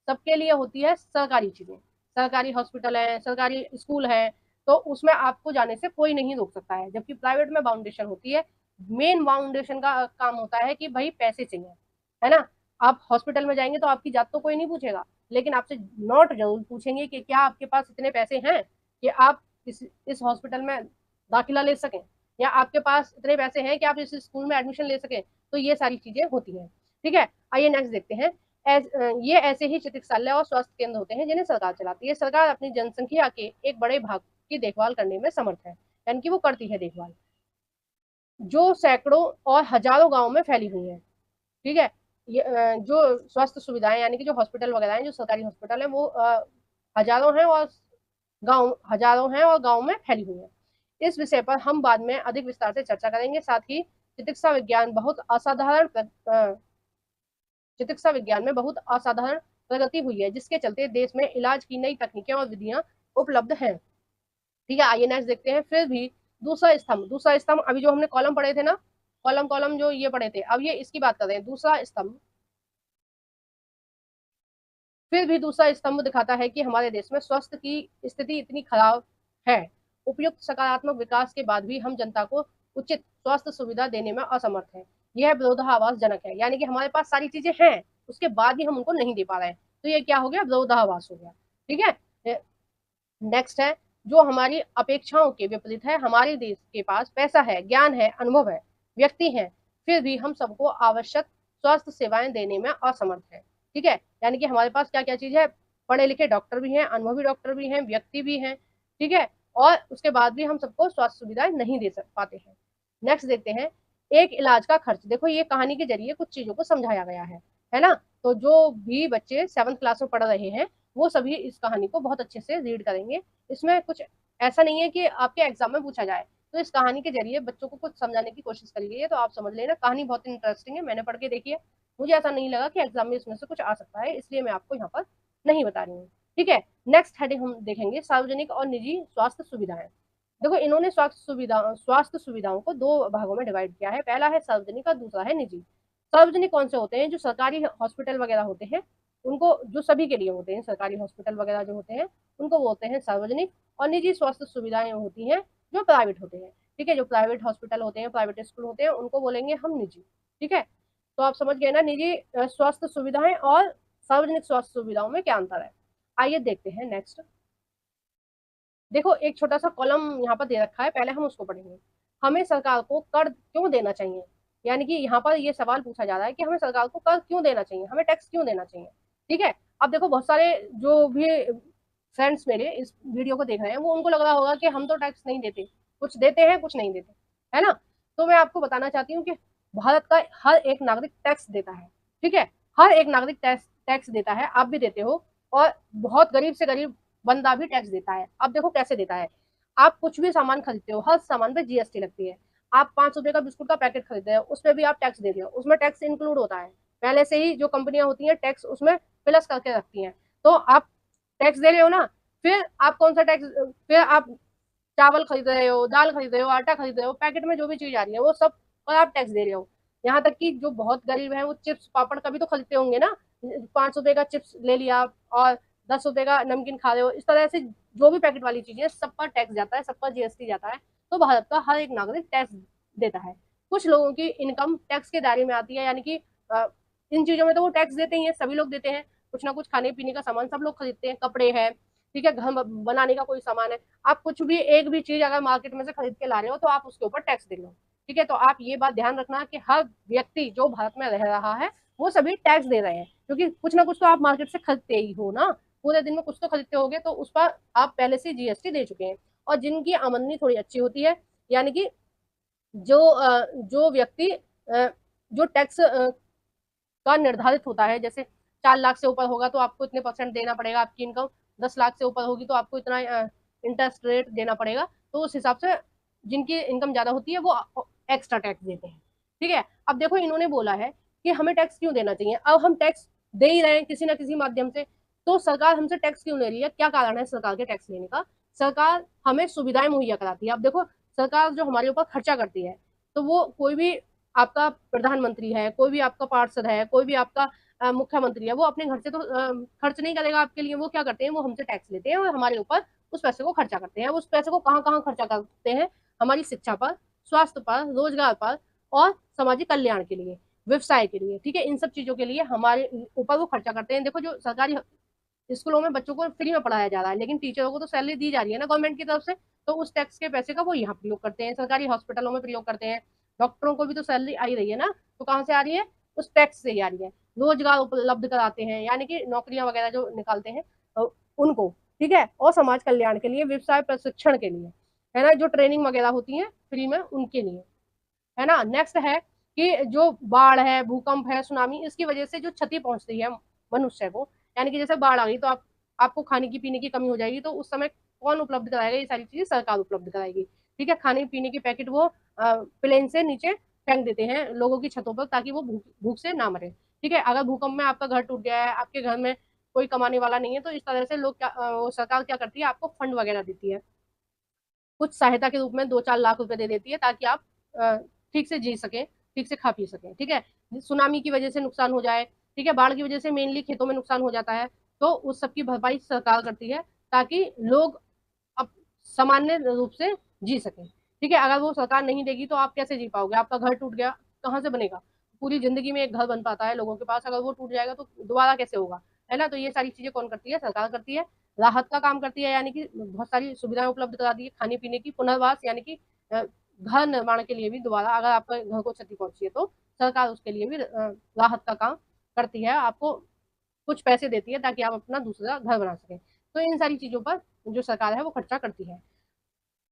सबके लिए होती है सरकारी चीजें, सरकारी हॉस्पिटल है, सरकारी स्कूल है, तो उसमें आपको जाने से कोई नहीं रोक सकता है। जबकि प्राइवेट में बाउंडेशन होती है, मेन बाउंडेशन का काम होता है कि भाई पैसे चाहिए, है ना। आप हॉस्पिटल में जाएंगे तो आपकी जात तो कोई नहीं पूछेगा, लेकिन आपसे नोट जरूर पूछेंगे कि क्या आपके पास इतने पैसे हैं कि आप इस हॉस्पिटल में दाखिला ले सकें, या आपके पास इतने पैसे हैं कि आप इस स्कूल में एडमिशन ले सकें, तो ये सारी चीजें होती हैं, ठीक है। आइए नेक्स्ट देखते हैं। ये ऐसे ही चिकित्सालय और स्वास्थ्य केंद्र होते हैं जिन्हें सरकार चलाती है। सरकार अपनी जनसंख्या के एक बड़े भाग की देखभाल करने में समर्थ है, यानी कि वो करती है देखभाल, जो सैकड़ों और हजारों गांवों में फैली हुई है, ठीक है। ये जो स्वास्थ्य सुविधाएं, यानी कि जो हॉस्पिटल वगैरह हैं, जो सरकारी हॉस्पिटल है, वो हजारों हैं और हजारों हैं और गाँव में फैली हुई है। इस विषय पर हम बाद में अधिक विस्तार से चर्चा करेंगे। साथ ही चिकित्सा विज्ञान में बहुत असाधारण प्रगति हुई है, जिसके चलते देश में इलाज की नई तकनीकें और विधियां उपलब्ध हैं, ठीक है। आइए नेक्स्ट देखते हैं। फिर भी दूसरा स्तंभ अभी जो हमने कॉलम पढ़े थे ना, कॉलम कॉलम जो ये पढ़े थे, अब ये इसकी बात कर रहे हैं, दूसरा स्तंभ। फिर भी दूसरा स्तंभ दिखाता है कि हमारे देश में स्वास्थ्य की स्थिति इतनी खराब है, उपयुक्त सकारात्मक विकास के बाद भी हम जनता को उचित स्वास्थ्य सुविधा देने में असमर्थ हैं। यह विरोधाभासजनक है, यानी कि हमारे पास सारी चीजें हैं, उसके बाद भी हम उनको नहीं दे पा रहे हैं, तो ये क्या हो गया, विरोधाभास हो गया, ठीक है। नेक्स्ट है, जो हमारी अपेक्षाओं के विपरीत है। हमारे देश के पास पैसा है, ज्ञान है, अनुभव है, व्यक्ति है, फिर भी हम सबको आवश्यक स्वास्थ्य सेवाएं देने में असमर्थ है, ठीक है। यानी कि हमारे पास क्या क्या चीज है, पढ़े लिखे डॉक्टर भी हैं, अनुभवी डॉक्टर भी हैं, व्यक्ति भी हैं, ठीक है, और उसके बाद भी हम सबको स्वास्थ्य सुविधाएं नहीं दे पाते हैं। नेक्स्ट देखते हैं, एक इलाज का खर्च। देखो ये कहानी के जरिए कुछ चीजों को समझाया गया है ना। तो जो भी बच्चे 7th क्लास में पढ़ रहे हैं, वो सभी इस कहानी को बहुत अच्छे से रीड करेंगे। इसमें कुछ ऐसा नहीं है कि आपके एग्जाम में पूछा जाए, तो इस कहानी के जरिए बच्चों को कुछ समझाने की कोशिश करी गई है, तो आप समझ लेना। कहानी बहुत इंटरेस्टिंग है, मैंने पढ़ के देखी है, मुझे ऐसा नहीं लगा कि एग्जाम में इसमें से कुछ आ सकता है, इसलिए मैं आपको यहाँ पर नहीं बता रही हूँ, ठीक है। नेक्स्ट हेडिंग हम देखेंगे, सार्वजनिक और निजी स्वास्थ्य सुविधाएं। देखो इन्होंने स्वास्थ्य सुविधाओं को दो भागों में डिवाइड किया है, पहला है सार्वजनिक और दूसरा है निजी। सार्वजनिक कौन से होते हैं, जो सरकारी हॉस्पिटल वगैरह होते हैं, उनको, जो सभी के लिए होते हैं, सरकारी हॉस्पिटल वगैरह जो होते हैं उनको बोलते हैं सार्वजनिक, और निजी स्वास्थ्य सुविधाएं होती हैं जो प्राइवेट होते हैं। ठीक है, जो प्राइवेट हॉस्पिटल होते हैं, प्राइवेट स्कूल होते हैं, उनको बोलेंगे हम निजी। ठीक है, तो आप समझ गए ना निजी स्वास्थ्य सुविधाएं और सार्वजनिक स्वास्थ्य सुविधाओं में क्या अंतर है। आइए देखते हैं नेक्स्ट। देखो एक छोटा सा कॉलम यहाँ पर दे रखा है, पहले हम उसको पढ़ेंगे। हमें सरकार को कर क्यों देना चाहिए, यानी कि यहाँ पर ये सवाल पूछा जा रहा है कि हमें सरकार को कर क्यों देना चाहिए, हमें टैक्स क्यों देना चाहिए। ठीक है, अब देखो बहुत सारे जो भी फ्रेंड्स मेरे इस वीडियो को देख रहे हैं, वो उनको लग रहा होगा कि हम तो टैक्स नहीं देते, कुछ देते हैं कुछ नहीं देते, है ना। तो मैं आपको बताना चाहती हूँ कि भारत का हर एक नागरिक टैक्स देता है। ठीक है, हर एक नागरिक टैक्स देता है, आप भी देते हो, और बहुत गरीब से गरीब बंदा भी टैक्स देता है। अब देखो कैसे देता है। आप कुछ भी सामान खरीदते हो, हर सामान पे जीएसटी लगती है। आप 5 रुपए का बिस्कुट का पैकेट खरीदते हो, उस पर भी आप टैक्स दे रहे हो, उसमें टैक्स इंक्लूड होता है। पहले से ही जो कंपनियां होती हैं टैक्स उसमें प्लस करके रखती हैं, तो आप टैक्स दे रहे हो ना। फिर आप कौन सा टैक्स, फिर आप चावल खरीद रहे हो, दाल खरीद रहे हो, आटा खरीद रहे हो, पैकेट में जो भी चीज आ रही है वो सब पर आप टैक्स दे रहे हो। यहाँ तक कि जो बहुत गरीब है वो चिप्स पापड़ कभी तो खरीदते होंगे ना, 5 रुपए का चिप्स ले लिया और 10 रुपए का नमकीन खा रहे हो, इस तरह से जो भी पैकेट वाली चीजें सब पर टैक्स जाता है, सब पर जीएसटी जाता है। तो भारत का हर एक नागरिक टैक्स देता है। कुछ लोगों की इनकम टैक्स के दायरे में आती है, यानी कि इन चीजों में तो वो टैक्स देते ही हैं, सभी लोग देते हैं। कुछ ना कुछ खाने पीने का सामान सब लोग खरीदते हैं, कपड़े हैं, ठीक है, घर बनाने का कोई सामान है, आप कुछ भी एक भी चीज अगर मार्केट में से खरीद के ला रहे हो तो आप उसके ऊपर टैक्स दे रहे हो। ठीक है, तो आप ये बात ध्यान रखना कि हर व्यक्ति जो भारत में रह रहा है वो सभी टैक्स दे रहे हैं, क्योंकि कुछ ना कुछ तो आप मार्केट से खरीदते ही हो ना, पूरे दिन में कुछ तो खरीदते होगे, तो उस पर आप पहले से जीएसटी दे चुके हैं। और जिनकी आमदनी थोड़ी अच्छी होती है, यानी कि जो व्यक्ति जो टैक्स का निर्धारित होता है, जैसे 4 लाख से ऊपर होगा तो आपको इतने परसेंट देना पड़ेगा, आपकी इनकम 10 लाख से ऊपर होगी तो आपको इतना इंटरेस्ट रेट देना पड़ेगा, तो उस हिसाब से जिनकी इनकम ज्यादा होती है वो एक्स्ट्रा टैक्स देते हैं। ठीक है, अब देखो इन्होंने बोला है कि हमें टैक्स क्यों देना चाहिए। अब हम टैक्स दे ही रहे हैं किसी ना किसी माध्यम से, तो सरकार हमसे टैक्स क्यों ले रही है, क्या कारण है सरकार के टैक्स लेने का। सरकार हमें सुविधाएं मुहैया कराती है। अब देखो सरकार जो हमारे ऊपर खर्चा करती है, तो वो कोई भी आपका प्रधानमंत्री है, कोई भी आपका पार्षद है, कोई भी आपका मुख्यमंत्री है, वो अपने घर से तो खर्च नहीं करेगा आपके लिए। वो क्या करते हैं, वो हमसे टैक्स लेते हैं और हमारे ऊपर उस पैसे को खर्चा करते हैं। उस पैसे को कहाँ कहाँ खर्चा करते हैं, हमारी शिक्षा पर, स्वास्थ्य पर, रोजगार पर और सामाजिक कल्याण के लिए, व्यवसाय के लिए। ठीक है, इन सब चीजों के लिए हमारे ऊपर वो खर्चा करते हैं। देखो जो सरकारी स्कूलों में बच्चों को फ्री में पढ़ाया जा रहा है, लेकिन टीचरों को तो सैलरी दी जा रही है ना गवर्नमेंट की तरफ से, तो उस टैक्स के पैसे का वो यहाँ प्रयोग करते हैं, सरकारी हॉस्पिटलों में प्रयोग करते हैं। डॉक्टरों को भी तो सैलरी आ ही रही है ना, तो कहाँ से आ रही है, उस टैक्स से ही आ रही है। रोजगार उपलब्ध कराते हैं, यानी कि नौकरियां वगैरह जो निकालते हैं उनको। ठीक है, और समाज कल्याण के लिए, व्यवसाय प्रशिक्षण के लिए, है ना, जो ट्रेनिंग वगैरह होती है फ्री में उनके लिए, है ना। नेक्स्ट है कि जो बाढ़ है, भूकंप है, सुनामी, इसकी वजह से जो क्षति पहुंचती है मनुष्य को, यानी कि जैसे बाढ़ आ गई तो आपको खाने की पीने की कमी हो जाएगी, तो उस समय कौन उपलब्ध कराएगा, ये सारी चीजें सरकार उपलब्ध कराएगी। ठीक है, खाने पीने के पैकेट वो प्लेन से नीचे फेंक देते हैं लोगों की छतों पर, ताकि वो भूख से ना मरे। ठीक है, अगर भूकंप में आपका घर टूट गया है, आपके घर में कोई कमाने वाला नहीं है, तो इस तरह से लोग क्या सरकार क्या करती है, आपको फंड वगैरह देती है, कुछ सहायता के रूप में 2-4 लाख रुपए दे देती है, ताकि आप ठीक से जी सके, ठीक से खा पी सके। ठीक है, सुनामी की वजह से नुकसान हो जाए, ठीक है, बाढ़ की वजह से मेनली खेतों में नुकसान हो जाता है, तो उस सब की भरपाई सरकार करती है, ताकि लोग अब सामान्य रूप से जी सके। ठीक है, अगर वो सरकार नहीं देगी तो आप कैसे जी पाओगे, आपका घर टूट गया कहाँ से बनेगा, पूरी जिंदगी में एक घर बन पाता है लोगों के पास, अगर वो टूट जाएगा तो दोबारा कैसे होगा, है ना। तो ये सारी चीजें कौन करती है, सरकार करती है। राहत का काम करती है, यानी कि बहुत सारी सुविधाएं उपलब्ध करा दी है, खाने पीने की, पुनर्वास, यानी कि घर निर्माण के लिए भी दोबारा अगर आपका घर को क्षति पहुंची है तो सरकार उसके लिए भी राहत का काम करती है, आपको कुछ पैसे देती है ताकि आप अपना दूसरा घर बना सकें। तो इन सारी चीजों पर जो सरकार है वो खर्चा करती है।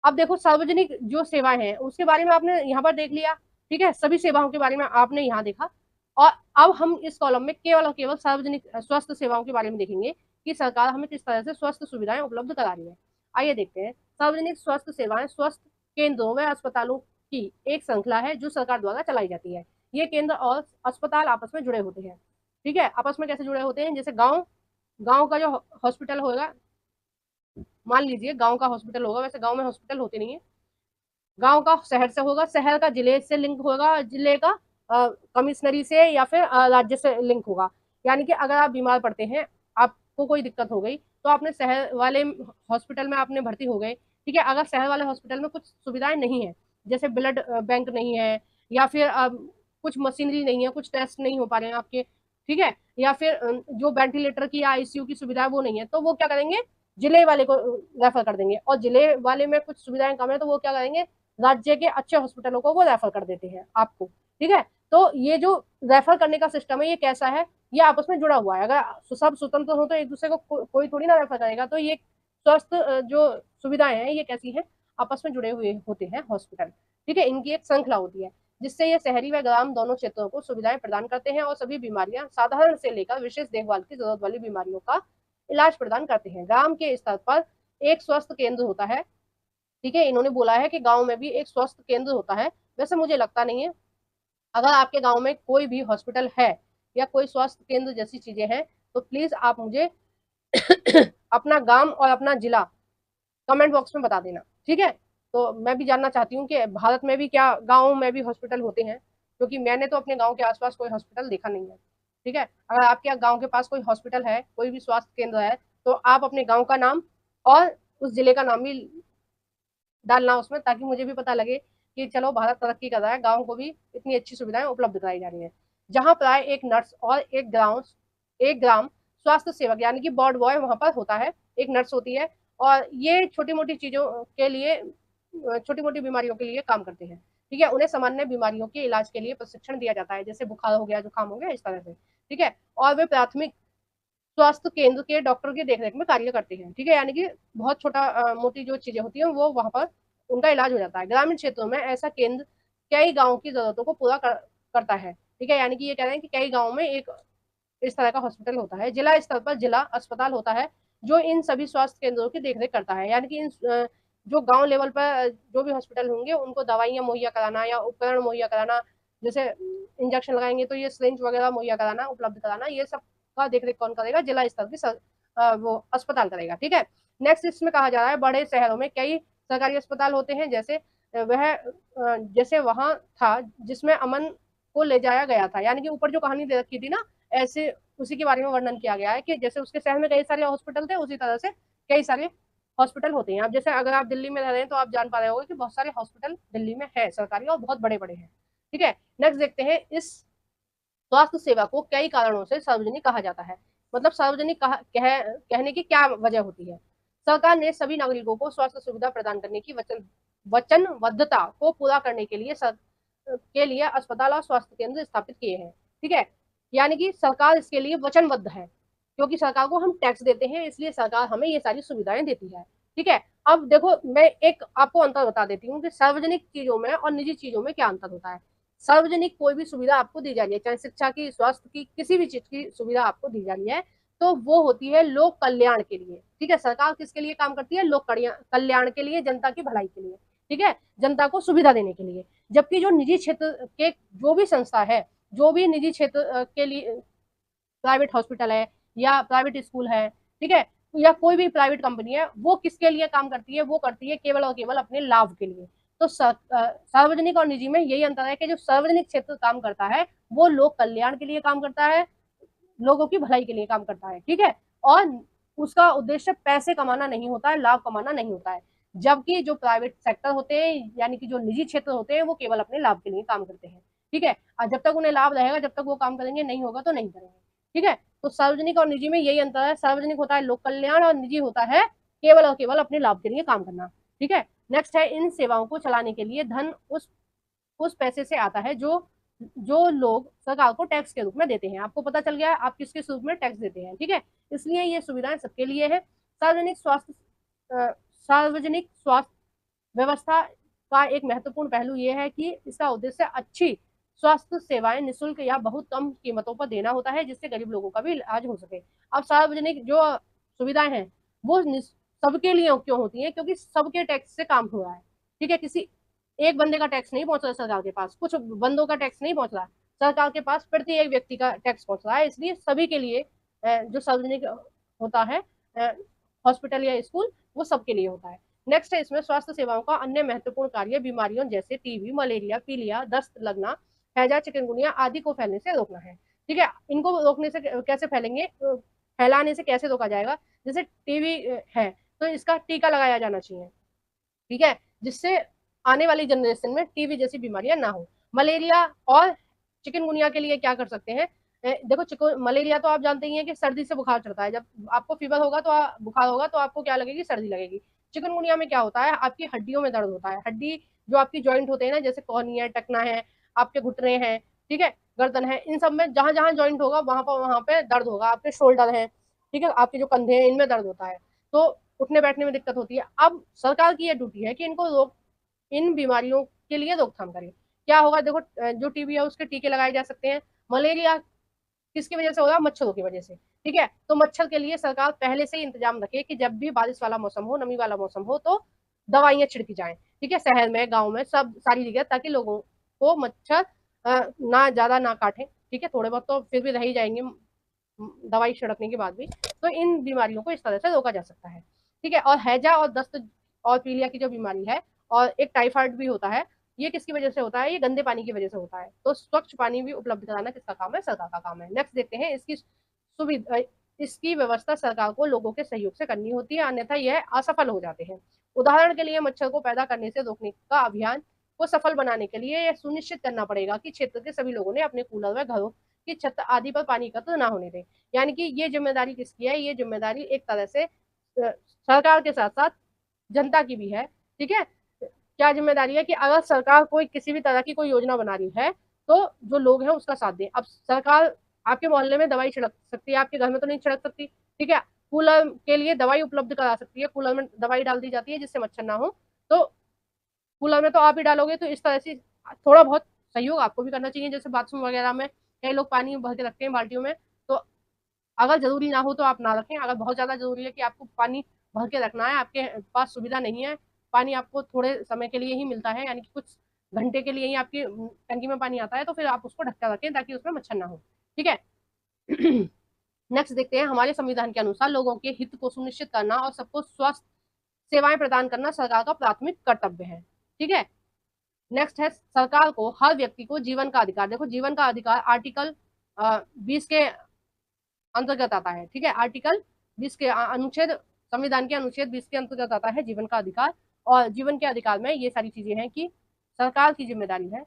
अब देखो सार्वजनिक जो सेवाएं हैं उसके बारे में आपने यहाँ पर देख लिया। ठीक है, सभी सेवाओं के बारे में आपने यहाँ देखा। और अब हम इस कॉलम में केवल और केवल सार्वजनिक स्वास्थ्य सेवाओं के बारे में देखेंगे कि सरकार हमें किस तरह से स्वास्थ्य सुविधाएं उपलब्ध करा रही है। आइए देखते हैं। सार्वजनिक स्वास्थ्य सेवाएं स्वास्थ्य केंद्रों व अस्पतालों की एक श्रृंखला है जो सरकार द्वारा चलाई जाती है। ये केंद्र और अस्पताल आपस में जुड़े होते हैं। ठीक है, आपस में कैसे जुड़े होते हैं, जैसे गाँव गाँव का जो हॉस्पिटल होगा, मान लीजिए गांव का हॉस्पिटल होगा, वैसे गांव में हॉस्पिटल होते नहीं है, गांव का शहर से होगा, शहर का जिले से लिंक होगा, जिले का कमिश्नरी से या फिर राज्य से लिंक होगा। यानी कि अगर आप बीमार पड़ते हैं, आपको कोई दिक्कत हो गई, तो आपने शहर वाले हॉस्पिटल में आपने भर्ती हो गए। ठीक है, अगर शहर वाले हॉस्पिटल में कुछ सुविधाएं नहीं है जैसे ब्लड बैंक नहीं है, या फिर कुछ मशीनरी नहीं है, कुछ टेस्ट नहीं हो पा रहे हैं आपके, ठीक है, या फिर जो वेंटिलेटर की या आईसीयू की सुविधा है वो नहीं है, तो वो क्या करेंगे, जिले वाले को रेफर कर देंगे, और जिले वाले में कुछ सुविधाएं कम है तो वो क्या करेंगे, राज्य के अच्छे हॉस्पिटलों को वो रेफर कर देते हैं आपको, ठीक है। तो ये जो रेफर करने का सिस्टम है ये कैसा है, ये आपस में जुड़ा हुआ है। अगर सब स्वतंत्र हो तो एक दूसरे को कोई थोड़ी ना रेफर करेगा। तो ये स्वास्थ्य जो सुविधाएं हैं ये कैसी हैं, आपस में जुड़े हुए होते हैं हॉस्पिटल, ठीक है, इनकी एक श्रृंखला होती है, जिससे ये शहरी व ग्राम दोनों क्षेत्रों को सुविधाएं प्रदान करते हैं और सभी बीमारियां साधारण से लेकर विशेष देखभाल की जरूरत वाली बीमारियों का इलाज प्रदान करते हैं। ग्राम के स्तर पर एक स्वास्थ्य केंद्र होता है, ठीक है, इन्होंने बोला है कि गांव में भी एक स्वास्थ्य केंद्र होता है। वैसे मुझे लगता नहीं है, अगर आपके गांव में कोई भी हॉस्पिटल है या कोई स्वास्थ्य केंद्र जैसी चीजें हैं तो प्लीज आप मुझे अपना गांव और अपना जिला कमेंट बॉक्स में बता देना, ठीक है। तो मैं भी जानना चाहती हूँ कि भारत में भी क्या गाँव में भी हॉस्पिटल होते हैं, क्योंकि मैंने तो अपने गाँव के आसपास कोई हॉस्पिटल देखा नहीं है, ठीक है। अगर आपके गाँव के पास कोई हॉस्पिटल है, कोई भी स्वास्थ्य केंद्र है, तो आप अपने गाँव का नाम और उस जिले का नाम भी डालना उसमें, ताकि मुझे भी पता लगे कि चलो भारत तरक्की कर रहा है, गाँव को भी इतनी अच्छी सुविधाएं उपलब्ध कराई जा रही है। जहाँ प्राय एक नर्स और एक ग्राम स्वास्थ्य सेवक यानी कि वार्ड बॉय वहां पर होता है, एक नर्स होती है, और ये छोटी मोटी चीजों के लिए, छोटी मोटी बीमारियों के लिए काम करते हैं, ठीक है। उन्हें सामान्य बीमारियों के इलाज के लिए प्रशिक्षण दिया जाता है, जैसे बुखार हो गया, जुकाम हो गया, इस तरह से, ठीक है। और वे प्राथमिक स्वास्थ्य केंद्र के डॉक्टर की देखरेख में कार्य करते हैं, ठीक है, यानी कि बहुत छोटा मोटी जो चीजें होती हैं वो वहां पर उनका इलाज हो जाता है। ग्रामीण क्षेत्रों में ऐसा केंद्र कई गाँव की जरूरतों को पूरा करता है, ठीक है, यानी कि ये कह रहे हैं कि कई गाँव में एक इस तरह का हॉस्पिटल होता है। जिला स्तर पर जिला अस्पताल होता है जो इन सभी स्वास्थ्य केंद्रों की देखरेख करता है, यानी कि इन जो गांव लेवल पर जो भी हॉस्पिटल होंगे उनको दवाइयां मुहैया कराना या उपकरण मुहैया कराना, जैसे इंजेक्शन लगाएंगे तो ये सिरिंज वगैरह मुहैया कराना, उपलब्ध कराना, ये सब का देखरेख कौन करेगा, जिला स्तर की वो अस्पताल करेगा, ठीक है। नेक्स्ट इसमें कहा जा रहा है बड़े शहरों में कई सरकारी अस्पताल होते हैं, जैसे जैसे वहां था जिसमें अमन को ले जाया गया था, यानी कि ऊपर जो कहानी दे रखी थी ना, ऐसे उसी के बारे में वर्णन किया गया है कि जैसे उसके शहर में कई सारे हॉस्पिटल थे, उसी तरह से कई सारे हॉस्पिटल होते हैं। अब जैसे अगर आप दिल्ली में रह रहे हैं तो आप जान पा रहे होंगे कि बहुत सारे हॉस्पिटल दिल्ली में है सरकारी, और बहुत बड़े बड़े हैं, ठीक है। नेक्स्ट देखते हैं, इस स्वास्थ्य सेवा को कई कारणों से सार्वजनिक कहा जाता है। मतलब सार्वजनिक कहने की क्या वजह होती है। सरकार ने सभी नागरिकों को स्वास्थ्य सुविधा प्रदान करने की वचनबद्धता को पूरा करने के लिए अस्पताल और स्वास्थ्य केंद्र स्थापित किए हैं, ठीक है। यानी कि सरकार इसके लिए वचनबद्ध है, क्योंकि सरकार को हम टैक्स देते हैं, इसलिए सरकार हमें ये सारी सुविधाएं देती है, ठीक है। अब देखो मैं एक आपको अंतर बता देती हूँ कि सार्वजनिक चीजों में और निजी चीजों में क्या अंतर होता है। सार्वजनिक कोई भी सुविधा आपको दी जा रही है, चाहे शिक्षा की, स्वास्थ्य की, किसी भी चीज की सुविधा आपको दी जा रही है, तो वो होती है लोक कल्याण के लिए, ठीक है। सरकार किसके लिए काम करती है, लोक कल्याण के लिए, जनता की भलाई के लिए, ठीक है, जनता को सुविधा देने के लिए। जबकि जो निजी क्षेत्र के जो भी संस्था है, जो भी निजी क्षेत्र के लिए प्राइवेट हॉस्पिटल है या प्राइवेट स्कूल है, ठीक है, या कोई भी प्राइवेट कंपनी है, वो किसके लिए काम करती है, वो करती है केवल और केवल अपने लाभ के लिए। तो सार्वजनिक और निजी में यही अंतर है कि जो सार्वजनिक क्षेत्र काम करता है वो लोक कल्याण के लिए काम करता है, लोगों की भलाई के लिए काम करता है, ठीक है, और उसका उद्देश्य पैसे कमाना नहीं होता है, लाभ कमाना नहीं होता है। जबकि जो प्राइवेट सेक्टर होते हैं यानी कि जो निजी क्षेत्र होते हैं वो केवल अपने लाभ के लिए काम करते हैं, ठीक है। और जब तक उन्हें लाभ रहेगा जब तक वो काम करेंगे, नहीं होगा तो नहीं करेंगे, ठीक है। तो सार्वजनिक और निजी में यही अंतर है, सार्वजनिक होता है लोक कल्याण और निजी होता है केवल और केवल अपने लाभ के लिए काम करना, ठीक है। नेक्स्ट है, इन सेवाओं को चलाने के लिए धन उस पैसे से आता है जो जो लोग सरकार को टैक्स के रूप में देते हैं। आपको पता चल गया है आप किस किस रूप में टैक्स देते हैं, ठीक है। इसलिए ये सुविधाएं सबके लिए है। सार्वजनिक स्वास्थ्य व्यवस्था का एक महत्वपूर्ण पहलू ये है कि इसका उद्देश्य अच्छी स्वास्थ्य सेवाएं निःशुल्क या बहुत कम कीमतों पर देना होता है, जिससे गरीब लोगों का भी इलाज हो सके। अब सार्वजनिक जो सुविधाएं हैं वो सबके लिए क्यों होती हैं, क्योंकि सबके टैक्स से काम हो रहा है, ठीक है। किसी एक बंदे का टैक्स नहीं पहुंच रहा सरकार के पास, कुछ बंदों का टैक्स नहीं पहुंच रहा सरकार के पास, प्रति एक व्यक्ति का टैक्स पहुंच रहा है। इसलिए सभी के लिए जो सार्वजनिक होता है हॉस्पिटल या स्कूल, वो सबके लिए होता है। नेक्स्ट है, इसमें स्वास्थ्य सेवाओं का अन्य महत्वपूर्ण कार्य बीमारियों जैसे टीबी, मलेरिया, पीलिया, दस्त लगना, हैजा, चिकनगुनिया आदि को फैलने से रोकना है, ठीक है। इनको रोकने से कैसे फैलेंगे, फैलाने से कैसे रोका जाएगा। जैसे टीबी है तो इसका टीका लगाया जाना चाहिए, ठीक है, जिससे आने वाली जनरेशन में टीबी जैसी बीमारियां ना हो। मलेरिया और चिकनगुनिया के लिए क्या कर सकते हैं? देखो, मलेरिया तो आप जानते ही हैं कि सर्दी से बुखार चढ़ता है। जब आपको फीवर होगा तो बुखार होगा तो आपको क्या लगेगी? सर्दी लगेगी। चिकनगुनिया में क्या होता है? आपकी हड्डियों में दर्द होता है। हड्डी जो आपकी जॉइंट होते हैं ना, जैसे कोहनी है, टखना है, आपके घुटने हैं, ठीक है, गर्दन है, इन सब में जहां जहां जॉइंट होगा वहां पे दर्द होगा। आपके शोल्डर है, ठीक है, आपके जो कंधे हैं इनमें दर्द होता है, तो उठने बैठने में दिक्कत होती है। अब सरकार की यह ड्यूटी है कि इनको रोक इन बीमारियों के लिए रोकथाम करे। क्या होगा? देखो, जो टीबी है उसके टीके लगाए जा सकते हैं। मलेरिया किसकी वजह से हो रहा है? मच्छरों की वजह से, ठीक है। तो मच्छर के लिए सरकार पहले से ही इंतजाम रखे कि जब भी बारिश वाला मौसम हो, नमी वाला मौसम हो, तो दवाइयां छिड़की जाएं, ठीक है, शहर में, गाँव में, सब सारी जगह, ताकि लोगों को मच्छर ना ज्यादा ना काटे, ठीक है। थोड़े बहुत तो फिर भी रह ही जाएंगे दवाई छिड़कने के बाद भी। तो इन बीमारियों को इस तरह से रोका जा सकता है, ठीक है। और हैजा और दस्त और पीलिया की जो बीमारी है, और एक टाइफाइड भी होता है, ये किसकी वजह से होता है? ये गंदे पानी की वजह से होता है। तो स्वच्छ पानी भी उपलब्ध कराना किसका काम है? सरकार का काम है। नेक्स्ट देखते हैं, इसकी सुविधा, इसकी व्यवस्था सरकार को लोगों के सहयोग से करनी होती है, अन्यथा यह असफल हो जाते हैं। उदाहरण के लिए मच्छर को पैदा करने से रोकने का अभियान को सफल बनाने के लिए यह सुनिश्चित करना पड़ेगा कि क्षेत्र के सभी लोगों ने अपने कूलर व घरों की छत आदि पर पानी एकत्र ना होने दें। यानी कि ये जिम्मेदारी किसकी है? ये जिम्मेदारी एक तरह से सरकार के साथ साथ जनता की भी है, ठीक है। क्या जिम्मेदारी है कि अगर सरकार कोई किसी भी तरह की कोई योजना बना रही है, तो जो लोग हैं उसका साथ दें। अब सरकार आपके मोहल्ले में दवाई छिड़क सकती है, आपके घर में तो नहीं छिड़क सकती, ठीक है। कूलर के लिए दवाई उपलब्ध करा सकती है, कूलर में दवाई डाल दी जाती है जिससे मच्छर ना हो, तो कूलर में तो आप ही डालोगे। तो इस तरह से थोड़ा बहुत सहयोग आपको भी करना चाहिए। जैसे बाथरूम वगैरह में कई लोग पानी भर के रखते हैं बाल्टियों में, तो अगर जरूरी ना हो तो आप ना रखें। अगर बहुत ज्यादा जरूरी है कि आपको पानी भर के रखना है, आपके पास सुविधा नहीं है, पानी आपको थोड़े समय के लिए ही मिलता है, यानी कि कुछ घंटे के लिए ही आपकी टंकी में पानी आता है, तो फिर आप उसको ढक कर रखें ताकि उसमें मच्छर ना हो, ठीक है। नेक्स्ट देखते हैं, हमारे संविधान के अनुसार लोगों के हित को सुनिश्चित करना और सबको स्वास्थ्य सेवाएं प्रदान करना सरकार का प्राथमिक कर्तव्य है, ठीक है। नेक्स्ट है, सरकार को हर व्यक्ति को जीवन का अधिकार, देखो जीवन का अधिकार आर्टिकल 20 के अंतर्गत आता है, ठीक है। आर्टिकल 20 के अनुच्छेद, संविधान के अनुच्छेद 20 के अंतर्गत आता है जीवन का अधिकार। और जीवन के अधिकार में ये सारी चीजें हैं कि सरकार की जिम्मेदारी है,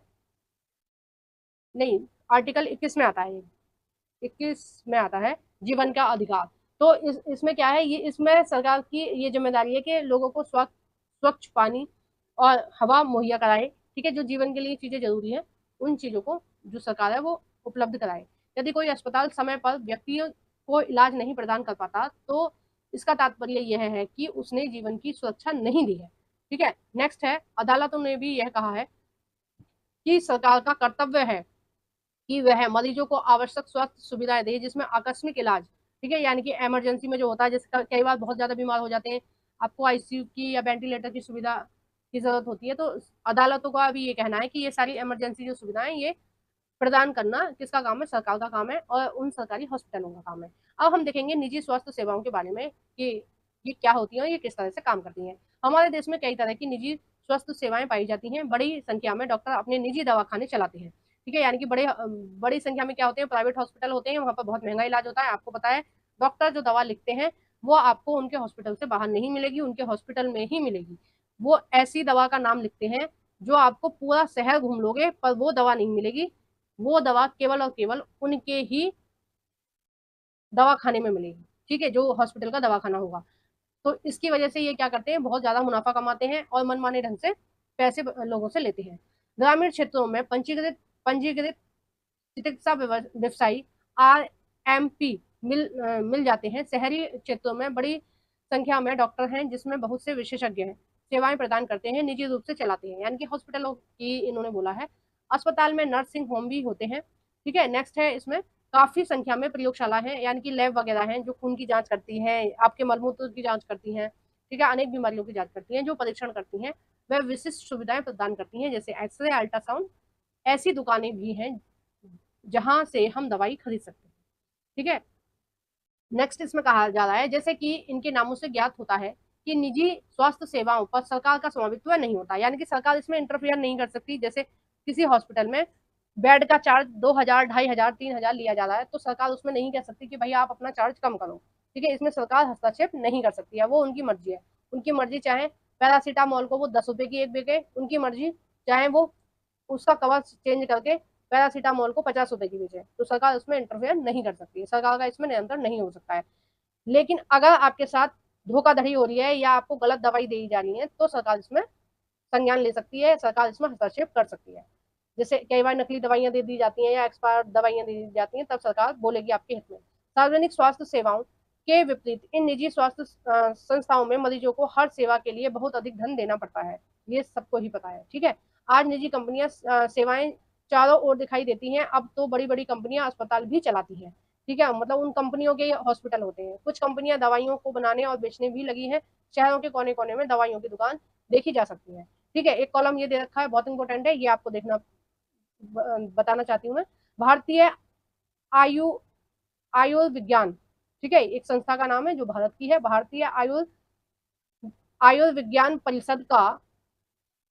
नहीं, आर्टिकल 21 में आता है, 21 में आता है जीवन का अधिकार। तो इसमें क्या है? ये इसमें सरकार की ये जिम्मेदारी है कि लोगों को स्वच्छ पानी और हवा मुहैया कराए, ठीक है। जो जीवन के लिए चीजें जरूरी है, उन चीजों को जो सरकार है वो उपलब्ध कराए। यदि कोई अस्पताल समय पर व्यक्तियों को इलाज नहीं प्रदान कर पाता, तो इसका तात्पर्य यह है कि उसने जीवन की सुरक्षा नहीं दी है, ठीक है। नेक्स्ट है, अदालतों ने भी यह कहा है कि सरकार का कर्तव्य है कि वह मरीजों को आवश्यक स्वास्थ्य सुविधाएं दे, जिसमें आकस्मिक इलाज, ठीक है, यानी कि इमरजेंसी में जो होता है, जैसे कई बार बहुत ज्यादा बीमार हो जाते हैं, आपको आईसीयू की या वेंटिलेटर की सुविधा की जरूरत होती है, तो अदालतों का भी ये कहना है कि ये सारी इमरजेंसी जो सुविधाएं ये प्रदान करना किसका काम है? सरकार का काम है, और उन सरकारी हॉस्पिटलों का काम है। अब हम देखेंगे निजी स्वास्थ्य सेवाओं के बारे में कि ये क्या होती हैं और ये किस तरह से काम करती हैं। हमारे देश में कई तरह की निजी स्वास्थ्य सेवाएं पाई जाती हैं। बड़ी संख्या में डॉक्टर अपने निजी दवाखाने चलाते हैं, ठीक है, यानी कि बड़ी संख्या में क्या होते हैं? प्राइवेट हॉस्पिटल होते हैं, वहाँ पर बहुत महंगा इलाज होता है। आपको पता है, डॉक्टर जो दवा लिखते हैं वो आपको उनके हॉस्पिटल से बाहर नहीं मिलेगी, उनके हॉस्पिटल में ही मिलेगी। वो ऐसी दवा का नाम लिखते हैं जो आपको पूरा शहर घूम लोगे पर वो दवा नहीं मिलेगी। वो दवा केवल और केवल उनके ही दवाखाने में मिलेगी, ठीक है, जो हॉस्पिटल का दवाखाना होगा। तो इसकी वजह से ये क्या करते हैं? बहुत ज्यादा मुनाफा कमाते हैं और मनमाने ढंग से पैसे लोगों से लेते हैं। ग्रामीण क्षेत्रों में पंजीकृत चिकित्सा व्यवसायी RMP मिल जाते हैं। शहरी क्षेत्रों में बड़ी संख्या में डॉक्टर हैं जिसमें बहुत से विशेषज्ञ हैं, सेवाएं प्रदान करते हैं, निजी रूप से चलाते हैं, यानी कि हॉस्पिटलों की इन्होंने बोला है। अस्पताल में नर्सिंग होम भी होते हैं, ठीक है। नेक्स्ट है, इसमें काफी संख्या में प्रयोगशाला है, यानी कि लैब वगैरह हैं जो खून की जांच करती हैं, आपके मलमूत्र की जांच करती हैं, ठीक है, अनेक बीमारियों की जांच करती हैं, जो परीक्षण करती हैं, वह विशिष्ट सुविधाएं प्रदान करती हैं, जैसे एक्सरे, अल्ट्रासाउंड। ऐसी दुकानें भी हैं जहां से हम दवाई खरीद सकते हैं, ठीक है। नेक्स्ट इसमें कहा जा रहा है, जैसे कि इनके नामों से ज्ञात होता है कि निजी स्वास्थ्य सेवाओं पर सरकार का स्वामित्व नहीं होता, यानी कि सरकार इसमें इंटरफियर नहीं कर सकती। जैसे किसी हॉस्पिटल में बेड का चार्ज 2000, 2500, 3000 लिया जा रहा है, तो सरकार उसमें नहीं कह सकती कि भाई आप अपना चार्ज कम करो, ठीक है। इसमें सरकार हस्तक्षेप नहीं कर सकती है, वो उनकी मर्जी है। उनकी मर्जी चाहे पैरासीटामोल को वो 10 रुपए की एक बेचे, उनकी मर्जी, चाहे वो उसका कवर चेंज करके पैरासीटामोल को 50 रुपए की बेचे, तो सरकार उसमें इंटरफेयर नहीं कर सकती है, सरकार का इसमें नियंत्रण नहीं हो सकता है। लेकिन अगर आपके साथ धोखाधड़ी हो रही है या आपको गलत दवाई दी जा रही है तो सरकार इसमें संज्ञान ले सकती है, सरकार इसमें हस्तक्षेप कर सकती है। जैसे कई बार नकली दवाइयां दे दी जाती हैं या एक्सपायर दवाइयां दे दी जाती हैं, तब सरकार बोलेगी आपके हित में। सार्वजनिक स्वास्थ्य सेवाओं के विपरीत इन निजी स्वास्थ्य संस्थाओं में मरीजों को हर सेवा के लिए बहुत अधिक धन देना पड़ता है, ये सबको ही पता है। ठीक है, आज निजी कंपनियां सेवाएं चारों ओर दिखाई देती हैं, अब तो बड़ी बड़ी कंपनियां अस्पताल भी चलाती हैं। ठीक है, मतलब उन कंपनियों के हॉस्पिटल होते हैं, कुछ कंपनियां दवाइयों को बनाने और बेचने भी लगी हैं, शहरों के कोने कोने में दवाइयों की दुकान देखी जा सकती है। ठीक है, एक कॉलम ये दे रखा है, बहुत इंपॉर्टेंट है, ये आपको देखना बताना चाहती हूँ मैं। भारतीय आयु आयुर्विज्ञान, ठीक है, एक संस्था का नाम है जो भारत की है, भारतीय आयुर्विज्ञान परिषद का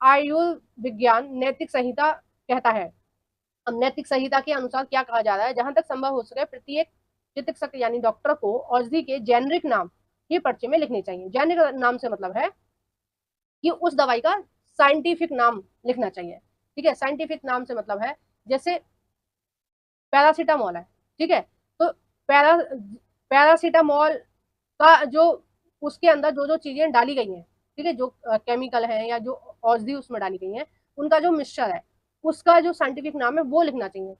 आयुर्विज्ञान नैतिक संहिता कहता है। अब नैतिक संहिता के अनुसार क्या कहा जा रहा है, जहां तक संभव हो सके प्रत्येक चिकित्सक यानी डॉक्टर को औषधि के जेनरिक नाम ही पर्चे में लिखने चाहिए। जेनरिक नाम से मतलब है कि उस दवाई का साइंटिफिक नाम लिखना चाहिए। ठीक है, साइंटिफिक नाम से मतलब है जैसे पैरासीटामोल है, ठीक है, तो पैरासीटामोल का जो उसके अंदर जो जो चीजें डाली गई हैं, ठीक है, जो केमिकल है या जो औषधि उसमें डाली गई है, उनका जो मिक्सचर है उसका जो साइंटिफिक नाम है वो लिखना चाहिए।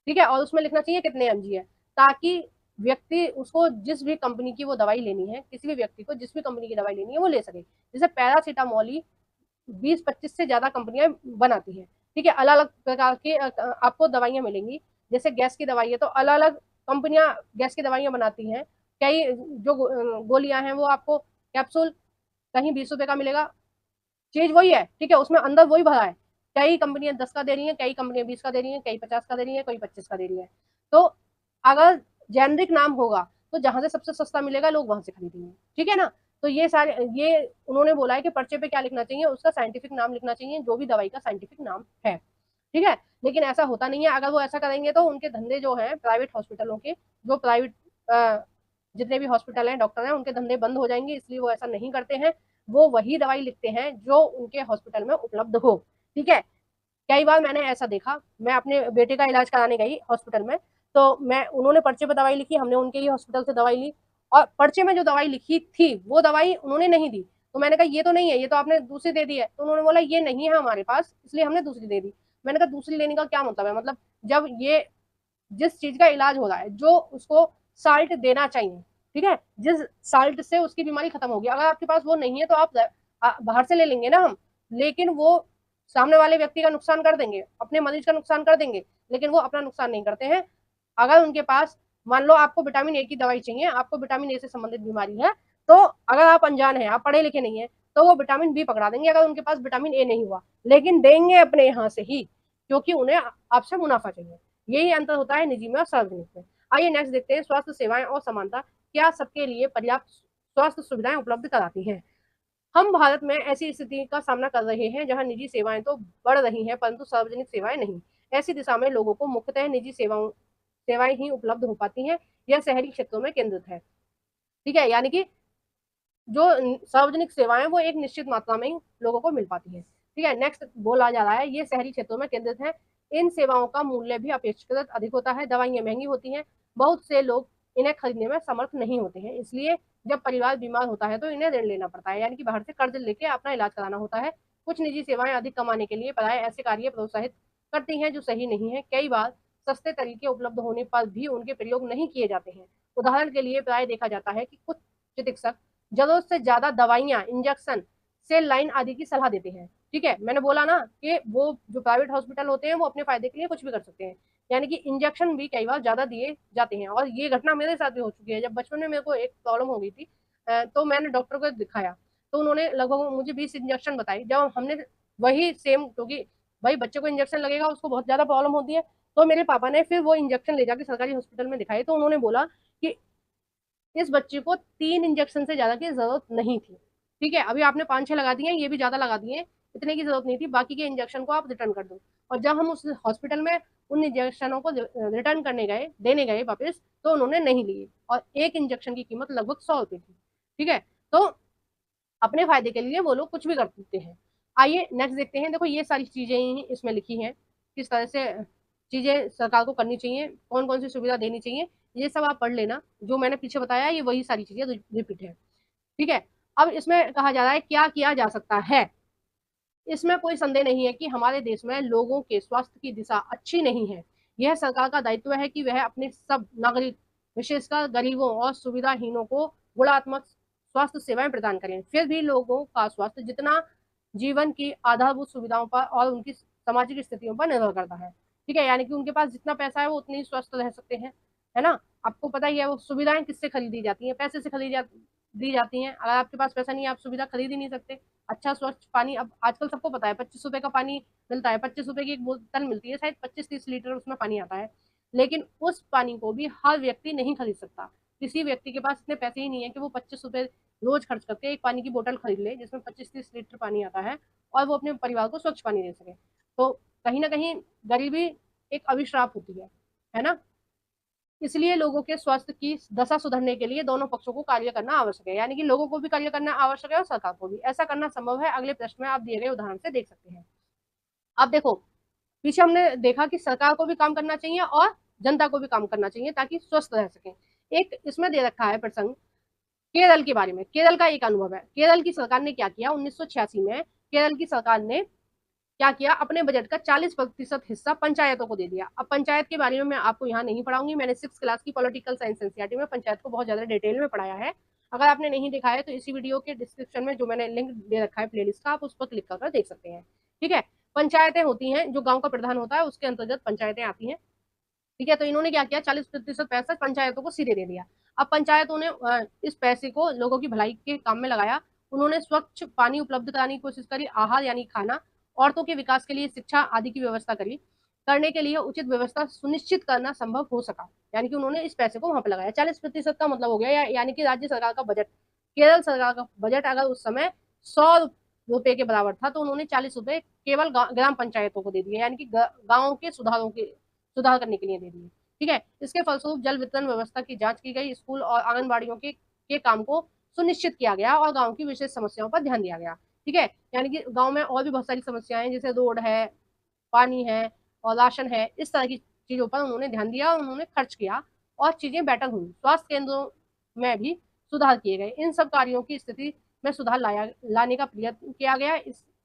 ठीक है, और उसमें लिखना चाहिए कितने एमजी है, ताकि व्यक्ति उसको जिस भी कंपनी की वो दवाई लेनी है, किसी भी व्यक्ति को जिस भी कंपनी की दवाई लेनी है वो ले सके। जैसे पैरासीटामोल ही 20-25 से ज्यादा कंपनियां बनाती हैं। ठीक है, अलग अलग प्रकार की आपको दवाइयां मिलेंगी। जैसे गैस की दवाई है तो अलग अलग कंपनियां गैस की दवाइयां बनाती हैं। कई जो गोलियां हैं वो आपको कैप्सूल कहीं 20 रुपए का मिलेगा, चीज वही है, ठीक है, उसमें अंदर वही भरा है। कई कंपनियां 10 का दे रही है, कई कंपनियां 20 का दे रही है, कई 50 का दे रही है, कई 25 का दे रही है। तो अगर जेनरिक नाम होगा तो जहां से सबसे सस्ता मिलेगा लोग वहां से खरीदेंगे। ठीक है ना, तो ये सारे ये उन्होंने बोला है कि पर्चे पे क्या लिखना चाहिए, उसका साइंटिफिक नाम लिखना चाहिए, जो भी दवाई का साइंटिफिक नाम है। ठीक है, लेकिन ऐसा होता नहीं है, अगर वो ऐसा करेंगे तो उनके धंधे जो है प्राइवेट हॉस्पिटलों के, जो प्राइवेट जितने भी हॉस्पिटल हैं डॉक्टर हैं उनके धंधे बंद हो जाएंगे, इसलिए वो ऐसा नहीं करते हैं। वो वही दवाई लिखते हैं जो उनके हॉस्पिटल में उपलब्ध हो। ठीक है, कई बार मैंने ऐसा देखा, मैं अपने बेटे का इलाज कराने गई हॉस्पिटल में, तो मैं उन्होंने पर्चे पर दवाई लिखी, हमने उनके ही हॉस्पिटल से दवाई ली, और पर्चे में जो दवाई लिखी थी वो दवाई उन्होंने नहीं दी। तो मैंने कहा ये तो नहीं है, ये तो आपने दूसरी दे दी है। तो उन्होंने बोला ये नहीं है हमारे पास, इसलिए हमने दूसरी दे दी। मैंने कहा दूसरी लेने का क्या मतलब है, मतलब जब ये जिस चीज का इलाज हो रहा है, जो उसको साल्ट देना चाहिए, ठीक है, जिस साल्ट से उसकी बीमारी खत्म होगी, अगर आपके पास वो नहीं है तो आप बाहर से ले लेंगे ना हम, लेकिन वो सामने वाले व्यक्ति का नुकसान कर देंगे, अपने मरीज का नुकसान कर देंगे, लेकिन वो अपना नुकसान नहीं करते हैं। अगर उनके पास मान लो आपको विटामिन ए की दवाई चाहिए, आपको विटामिन ए से संबंधित बीमारी है, तो अगर आप अनजान है, आप पढ़े लिखे नहीं है, तो वो विटामिन बी पकड़ा देंगे अगर उनके पास विटामिन ए नहीं हुआ, लेकिन देंगे अपने यहाँ से ही, क्योंकि उन्हें आपसे मुनाफा चाहिए। यही अंतर होता है निजी में और सार्वजनिक में। आइए नेक्स्ट देखते हैं, स्वास्थ्य सेवाएं और समानता क्या सबके लिए पर्याप्त स्वास्थ्य सुविधाएं उपलब्ध कराती हैं। हम भारत में ऐसी स्थिति का सामना कर रहे हैं जहां निजी सेवाएं तो बढ़ रही हैं परंतु सार्वजनिक सेवाएं नहीं। ऐसी दिशा में लोगों को मुख्यतः निजी सेवाएं ही उपलब्ध हो पाती हैं। यह शहरी क्षेत्रों में केंद्रित है। ठीक है, यानी कि जो सार्वजनिक सेवाएं वो एक निश्चित मात्रा में ही लोगों को मिल पाती है। ठीक है, नेक्स्ट बोला जा रहा है ये शहरी क्षेत्रों में केंद्रित है। इन सेवाओं का मूल्य भी अपेक्षाकृत अधिक होता है, दवाइयां महंगी होती हैं, बहुत से लोग इन्हें खरीदने में समर्थ नहीं होते हैं, इसलिए जब परिवार बीमार होता है तो इन्हें ऋण लेना पड़ता है, यानी कि बाहर से कर्ज लेके अपना इलाज कराना होता है। कुछ निजी सेवाएं अधिक कमाने के लिए प्राय ऐसे कार्य प्रोत्साहित करती हैं जो सही नहीं है। कई बार सस्ते तरीके उपलब्ध होने पर भी उनके प्रयोग नहीं किए जाते हैं। उदाहरण के लिए प्राय देखा जाता है कि कुछ चिकित्सक जरूरत से ज्यादा दवाइयां, इंजेक्शन, सेल लाइन आदि की सलाह देते हैं। ठीक है, मैंने बोला ना कि वो जो प्राइवेट हॉस्पिटल होते हैं वो अपने फायदे के लिए कुछ भी कर सकते हैं, यानी कि इंजेक्शन भी कई बार ज्यादा दिए जाते हैं। और ये घटना मेरे साथ भी हो चुकी है। जब बचपन में मेरे को एक प्रॉब्लम हो गई थी, तो मैंने डॉक्टर को दिखाया, तो उन्होंने लगभग मुझे 20 इंजेक्शन बताई। जब हमने वही सेम, क्योंकि भाई बच्चे को इंजेक्शन लगेगा उसको बहुत ज्यादा प्रॉब्लम होती है, तो मेरे पापा ने फिर वो इंजेक्शन ले जाके सरकारी हॉस्पिटल में दिखाए, तो उन्होंने बोला कि इस बच्चे को 3 इंजेक्शन से ज्यादा की जरूरत नहीं थी। ठीक है, अभी आपने 5-6 लगा दिए, ये भी ज्यादा लगा दिए, इतने की जरूरत नहीं थी, बाकी के इंजेक्शन को आप रिटर्न कर दो। और जब हम उस हॉस्पिटल में उन इंजेक्शनों को रिटर्न करने गए, देने गए वापस, तो उन्होंने नहीं लिए, और एक इंजेक्शन की कीमत लगभग 100 रुपए थी। ठीक है, तो अपने फायदे के लिए वो लोग कुछ भी कर सकते हैं। आइए नेक्स्ट देखते हैं। देखो ये सारी चीजें ही इसमें लिखी हैं, किस तरह से चीजें सरकार को करनी चाहिए, कौन कौन सी सुविधा देनी चाहिए, ये सब आप पढ़ लेना। जो मैंने पीछे बताया ये वही सारी चीजें रिपीट है। ठीक है। अब इसमें कहा जा रहा है क्या किया जा सकता है। इसमें कोई संदेह नहीं है कि हमारे देश में लोगों के स्वास्थ्य की दिशा अच्छी नहीं है। यह सरकार का दायित्व है कि वह अपने सब नागरिक, विशेषकर गरीबों और सुविधाहीनों को गुणात्मक स्वास्थ्य सेवाएं प्रदान करें। फिर भी लोगों का स्वास्थ्य जितना जीवन की आधारभूत सुविधाओं पर और उनकी सामाजिक स्थितियों पर निर्भर करता है। ठीक है, यानी कि उनके पास जितना पैसा है वो उतने ही स्वस्थ रह सकते हैं, है ना। आपको पता ही है वो सुविधाएं किससे खरीदी जाती हैं, पैसे से दी जाती हैं। अगर आपके पास पैसा नहीं है आप सुविधा खरीद ही नहीं सकते। अच्छा स्वच्छ पानी अब आजकल सबको पता है, 25 रुपए का पानी मिलता है, 25 रुपए की एक बोतल मिलती है, शायद 25-30 लीटर उसमें पानी आता है। लेकिन उस पानी को भी हर व्यक्ति नहीं खरीद सकता। किसी व्यक्ति के पास इतने पैसे ही नहीं है कि वो 25 रुपए रोज खर्च करके एक पानी की बोतल खरीद ले जिसमें 25-30 लीटर पानी आता है और वो अपने परिवार को स्वच्छ पानी दे सके। तो कहीं ना कहीं गरीबी एक अभिश्राप होती है ना। इसलिए लोगों के स्वास्थ्य की दशा सुधरने के लिए दोनों पक्षों को कार्य करना आवश्यक है, यानी कि लोगों को भी कार्य करना आवश्यक है और सरकार को भी। ऐसा करना संभव है, अगले प्रश्न में आप दिए गए उदाहरण से देख सकते हैं। अब देखो पीछे हमने देखा कि सरकार को भी काम करना चाहिए और जनता को भी काम करना चाहिए ताकि स्वस्थ रह सके। एक इसमें दे रखा है प्रसंग केरल के बारे में। केरल का एक अनुभव है। केरल की सरकार ने क्या किया, 1986 में केरल की सरकार ने क्या किया, अपने बजट का 40% हिस्सा पंचायतों को दे दिया। अब पंचायत के बारे में मैं आपको यहाँ नहीं पढ़ाऊंगी, मैंने 6 क्लास की पॉलिटिकल साइंस एनसीईआरटी में पंचायत को बहुत ज्यादा डिटेल में पढ़ाया है। अगर आपने नहीं देखा है तो इसी वीडियो के डिस्क्रिप्शन में जो मैंने लिंक दे रखा है प्लेलिस्ट का, आप उस पर क्लिक कर देख सकते हैं। ठीक है, पंचायतें होती हैं, जो गांव का प्रधान होता है उसके अंतर्गत पंचायतें आती हैं। ठीक है, तो इन्होंने क्या किया, 40% पैसा पंचायतों को सीधे दे दिया। अब पंचायतों ने इस पैसे को लोगों की भलाई के काम में लगाया। उन्होंने स्वच्छ पानी उपलब्ध कराने की कोशिश करी, आहार यानी खाना, औरतों के विकास के लिए शिक्षा आदि की व्यवस्था करी। करने के लिए उचित व्यवस्था सुनिश्चित करना संभव हो सका, यानी कि उन्होंने इस पैसे को वहां पर लगाया। 40% का मतलब हो गया यानी कि राज्य सरकार का बजट, केरल सरकार का बजट अगर उस समय 100 रुपए के बराबर था तो उन्होंने 40 रुपए केवल ग्राम पंचायतों को दे दिए, यानी कि गाँव के सुधार करने के लिए दे दिए। ठीक है, इसके फलस्वरूप जल वितरण व्यवस्था की जांच की गई, स्कूल और आंगनबाड़ियों के काम को सुनिश्चित किया गया और गांव की विशेष समस्याओं पर ध्यान दिया गया। ठीक है, यानी कि गांव में और भी बहुत सारी समस्याएं हैं, जैसे रोड है, पानी है और राशन है, इस तरह की चीजों पर उन्होंने ध्यान दिया और उन्होंने खर्च किया और चीजें बेटर हुई। स्वास्थ्य केंद्रों में भी सुधार किए गए। इन सब कार्यों की स्थिति में सुधार लाने का प्रयत्न किया गया।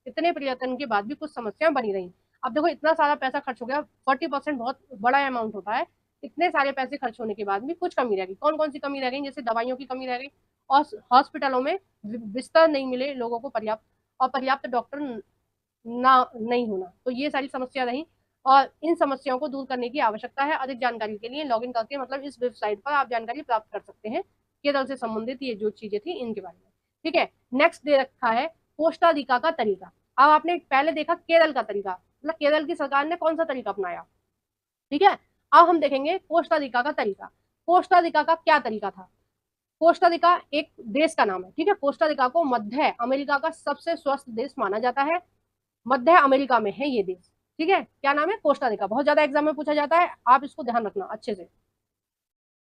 इतने प्रयत्न के बाद भी कुछ समस्याएं बनी रही। अब देखो इतना सारा पैसा खर्च हो गया, 40% बहुत बड़ा अमाउंट होता है। इतने सारे पैसे खर्च होने के बाद भी कुछ कमी रह गई। कौन कौन सी कमी रह गई, जैसे दवाइयों की कमी रह गई और हॉस्पिटलों में बिस्तर नहीं मिले लोगों को पर्याप्त, और पर्याप्त डॉक्टर ना नहीं होना, तो ये सारी समस्या रही और इन समस्याओं को दूर करने की आवश्यकता है। अधिक जानकारी के लिए लॉगिन करके मतलब इस वेबसाइट पर आप जानकारी प्राप्त कर सकते हैं केरल से संबंधित ये जो चीजें थी इनके बारे में। ठीक है, नेक्स्ट दे रखा है कोस्टा रिका का तरीका। अब आपने पहले देखा केरल का तरीका, मतलब केरल की सरकार ने कौन सा तरीका अपनाया। ठीक है, अब हम देखेंगे कोस्टा रिका का तरीका। कोस्टा रिका का क्या तरीका था। कोस्टा रिका एक देश का नाम है। ठीक है, कोस्टा रिका को मध्य अमेरिका का सबसे स्वस्थ देश माना जाता है। मध्य अमेरिका में है ये देश। ठीक है, क्या नाम है, कोस्टा रिका। बहुत ज्यादा एग्जाम में पूछा जाता है, आप इसको ध्यान रखना अच्छे से।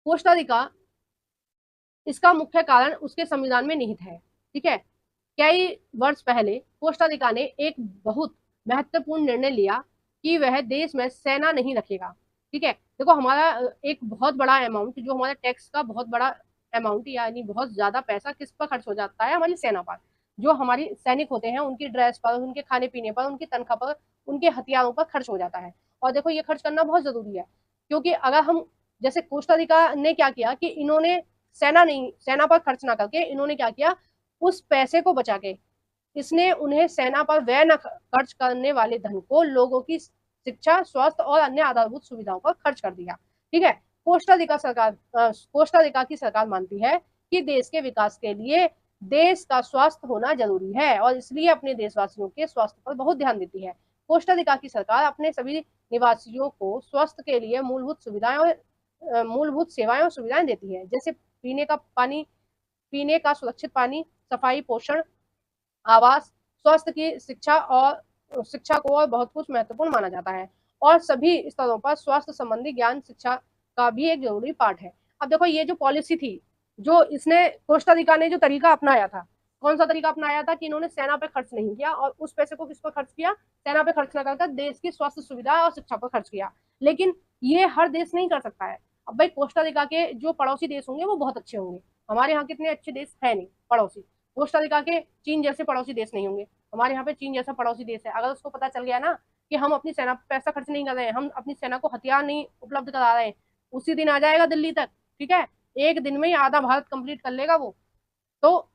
कोस्टा रिका, इसका मुख्य कारण उसके संविधान में निहित है। ठीक है, कई वर्ष पहले कोस्टा रिका ने एक बहुत महत्वपूर्ण निर्णय लिया कि वह देश में सेना नहीं रखेगा। ठीक है, देखो हमारा एक बहुत बड़ा अमाउंट, जो हमारा टैक्स का बहुत बड़ा अमाउंट, यानी बहुत ज्यादा पैसा किस पर खर्च हो जाता है, हमारी सेना पर। जो हमारी सैनिक होते हैं उनकी ड्रेस पर, उनके खाने पीने पर, उनकी तनख्वाह पर, उनके हथियारों पर खर्च हो जाता है। और देखो ये खर्च करना बहुत जरूरी है, क्योंकि अगर हम, जैसे कोस्टा रिका ने क्या किया कि इन्होंने सेना पर खर्च ना करके इन्होंने क्या किया, उस पैसे को बचा के इसने उन्हें सेना पर व्यय न खर्च करने वाले धन को लोगों की शिक्षा, स्वास्थ्य और अन्य आधारभूत सुविधाओं पर खर्च कर दिया। ठीक है, कोस्टा रिका की सरकार मानती है कि देश के विकास के लिए देश का स्वास्थ्य होना जरूरी है और इसलिए अपने देशवासियों के स्वास्थ्य पर बहुत ध्यान देती है। कोस्टा रिका की सरकार अपने सभी निवासियों को स्वास्थ्य के लिए मूलभूत सेवाएं और सुविधाएं देती है, जैसे पीने का पानी, पीने का सुरक्षित पानी, सफाई, पोषण, आवास, स्वास्थ्य की शिक्षा को और बहुत कुछ महत्वपूर्ण माना जाता है। और सभी स्तरों पर स्वास्थ्य संबंधी ज्ञान शिक्षा का भी एक जरूरी पार्ट है। अब देखो ये जो पॉलिसी थी, जो इसने कोस्टा रिका ने जो तरीका अपनाया था, कौन सा तरीका अपनाया था कि इन्होंने सेना पे खर्च नहीं किया और उस पैसे को किस पर खर्च किया, सेना पे खर्च न कर देश की स्वास्थ्य सुविधा और शिक्षा पर खर्च किया। लेकिन ये हर देश नहीं कर सकता है। अब भाई कोस्टा रिका के जो पड़ोसी देश होंगे वो बहुत अच्छे होंगे, हमारे यहाँ कितने अच्छे देश है नहीं पड़ोसी। कोस्टा रिका के चीन जैसे पड़ोसी देश नहीं होंगे, हमारे यहाँ पे चीन जैसा पड़ोसी देश है। अगर उसको पता चल गया ना कि हम अपनी सेना पर पैसा खर्च नहीं कर रहे हैं, हम अपनी सेना को हथियार नहीं उपलब्ध करा रहे हैं, उसी दिन आ जाएगा दिल्ली तक, ठीक है, एक दिन में ही आधा भारत कंप्लीट कर लेगा वो। तो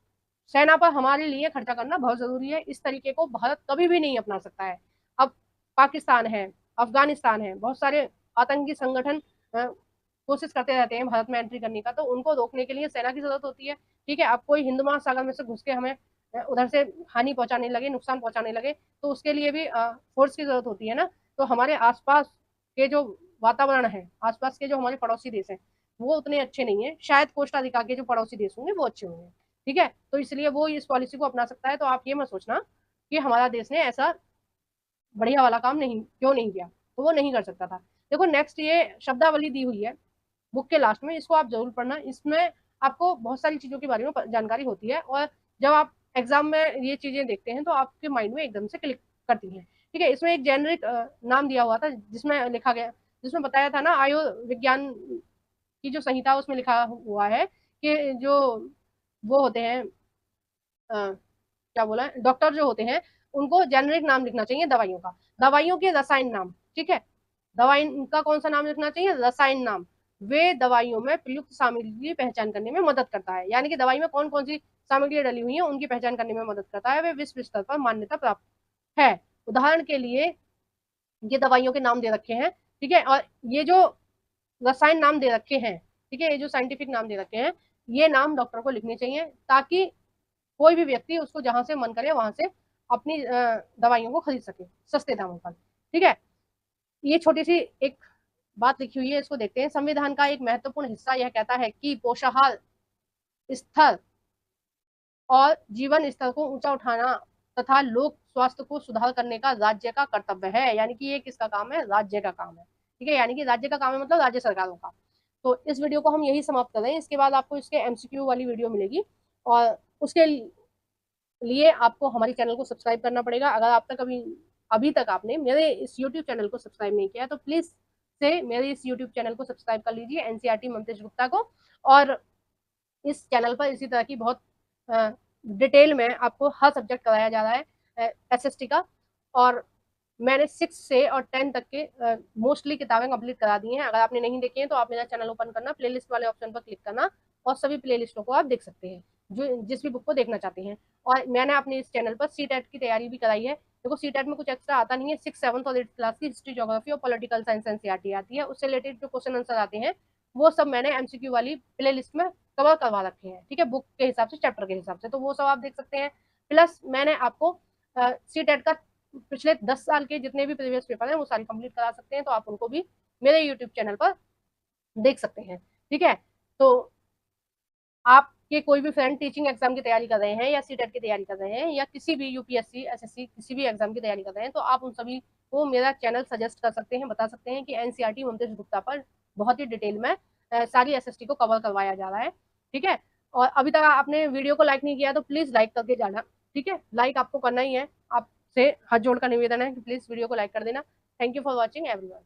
सेना पर हमारे लिए खर्चा करना बहुत जरूरी है। इस तरीके को भारत कभी भी नहीं अपना सकता है। अब पाकिस्तान है, अफगानिस्तान है, बहुत सारे आतंकी संगठन कोशिश करते रहते हैं भारत में एंट्री करने का, तो उनको रोकने के लिए सेना की जरूरत होती है। ठीक है, अब कोई हिंद महासागर में से घुस के हमें उधर से हानि पहुंचाने लगे, नुकसान पहुंचाने लगे, तो उसके लिए भी फोर्स की जरूरत होती है ना। तो हमारे आसपास के जो वातावरण है, आसपास के जो हमारे पड़ोसी देश हैं वो उतने अच्छे नहीं है, शायद कोस्टा रिका के जो पड़ोसी देश होंगे वो अच्छे होंगे। ठीक है, तो इसलिए वो इस पॉलिसी को अपना सकता है। तो आप ये मत सोचना कि हमारा देश ने ऐसा बढ़िया वाला काम नहीं क्यों नहीं किया, तो वो नहीं कर सकता था। देखो नेक्स्ट ये शब्दावली दी हुई है बुक के लास्ट में, इसको आप जरूर पढ़ना। इसमें आपको बहुत सारी चीजों के बारे में जानकारी होती है और जब आप एग्जाम में ये चीजें देखते हैं तो आपके माइंड में एकदम से क्लिक करती हैं। ठीक है, इसमें एक जेनरिक नाम दिया हुआ था जिसमें लिखा गया, जिसमें बताया था ना आयुर्विज्ञान की जो संहिता उसमें लिखा हुआ है कि जो वो होते हैं क्या बोला है, डॉक्टर जो होते हैं उनको जेनरिक नाम लिखना चाहिए दवाइयों का, दवाइयों के रसायन नाम। ठीक है, दवाई का कौन सा नाम लिखना चाहिए, रसायन नाम। वे दवाइयों में प्रयुक्त सामग्री की पहचान करने में मदद करता है, यानी कि दवाई में कौन कौन सी सामग्री डली हुई है उनकी पहचान करने में मदद करता है। वे विश्व स्तर पर मान्यता प्राप्त है। उदाहरण के लिए ये दवाइयों के नाम दे रखे हैं, ठीक है, और ये जो रसायन नाम दे रखे हैं, ठीक है, ये जो साइंटिफिक नाम दे रखे हैं, ये नाम डॉक्टर को लिखने चाहिए ताकि कोई भी व्यक्ति उसको जहां से मन करे वहां से अपनी दवाइयों को खरीद सके सस्ते दामों पर। ठीक है, ये छोटी सी एक बात लिखी हुई है, इसको देखते हैं। संविधान का एक महत्वपूर्ण हिस्सा यह कहता है कि पोषाहार स्तर और जीवन स्तर को ऊंचा उठाना तथा लोक स्वास्थ्य को सुधार करने का राज्य का कर्तव्य है। यानी कि ये किसका काम है, राज्य का काम है। ठीक है, यानी कि राज्य का काम है मतलब राज्य सरकारों का। तो इस वीडियो को हम यही समाप्त कर रहे हैं, इसके बाद आपको इसके एमसीक्यू वाली वीडियो मिलेगी और उसके लिए आपको हमारे चैनल को सब्सक्राइब करना पड़ेगा। अगर आप तक अभी तक आपने मेरे इस यूट्यूब चैनल को सब्सक्राइब नहीं किया तो प्लीज से मेरे इस यूट्यूब चैनल को सब्सक्राइब कर लीजिए, एनसीईआरटी ममतेश गुप्ता को। और इस चैनल पर इसी तरह की बहुत डिटेल में आपको हर सब्जेक्ट कराया जा रहा है एसएसटी का। और मैंने 6 से और 10 तक के मोस्टली किताबें कंप्लीट करा दी हैं। अगर आपने नहीं देखी हैं तो आप मेरा चैनल ओपन करना, प्लेलिस्ट वाले ऑप्शन पर क्लिक करना और सभी प्लेलिस्टों को आप देख सकते हैं जो जिस भी बुक को देखना चाहते हैं। और मैंने अपने इस चैनल पर सीटेट की तैयारी भी कराई है। देखो सीटेट में कुछ एक्स्ट्रा आता नहीं है, 6, 7 और 8 क्लास की हिस्ट्री, ज्योग्राफी और पॉलिटिकल साइंस एनसीईआरटी आती है, उससे रिलेटेड जो क्वेश्चन आंसर आते हैं वो सब मैंने एमसीक्यू वाली प्ले लिस्ट में कवर करवा रखे हैं। ठीक है, बुक के हिसाब से, चैप्टर के हिसाब से, तो वो सब आप देख सकते हैं। प्लस मैंने आपको सीटेट का पिछले 10 साल के जितने भी प्रीवियस पेपर हैं वो सारे कंप्लीट करा सकते हैं, तो आप उनको भी मेरे यूट्यूब चैनल पर देख सकते हैं। ठीक है, तो आपके कोई भी फ्रेंड टीचिंग एग्जाम की तैयारी कर रहे हैं या सीटेट की तैयारी कर रहे हैं या किसी भी यूपीएससी एसएससी किसी भी एग्जाम की तैयारी कर रहे हैं तो आप उन सभी को मेरा चैनल सजेस्ट कर सकते हैं, बता सकते हैं कि एनसीईआरटी ममतेश गुप्ता पर बहुत ही डिटेल में सारी एसएसटी को कवर करवाया जा रहा है। ठीक है, और अभी तक आपने वीडियो को लाइक नहीं किया तो प्लीज लाइक करके जाना। ठीक है, लाइक आपको करना ही है, आपसे हाथ जोड़ का निवेदन है कि प्लीज वीडियो को लाइक कर देना। Thank you for watching everyone.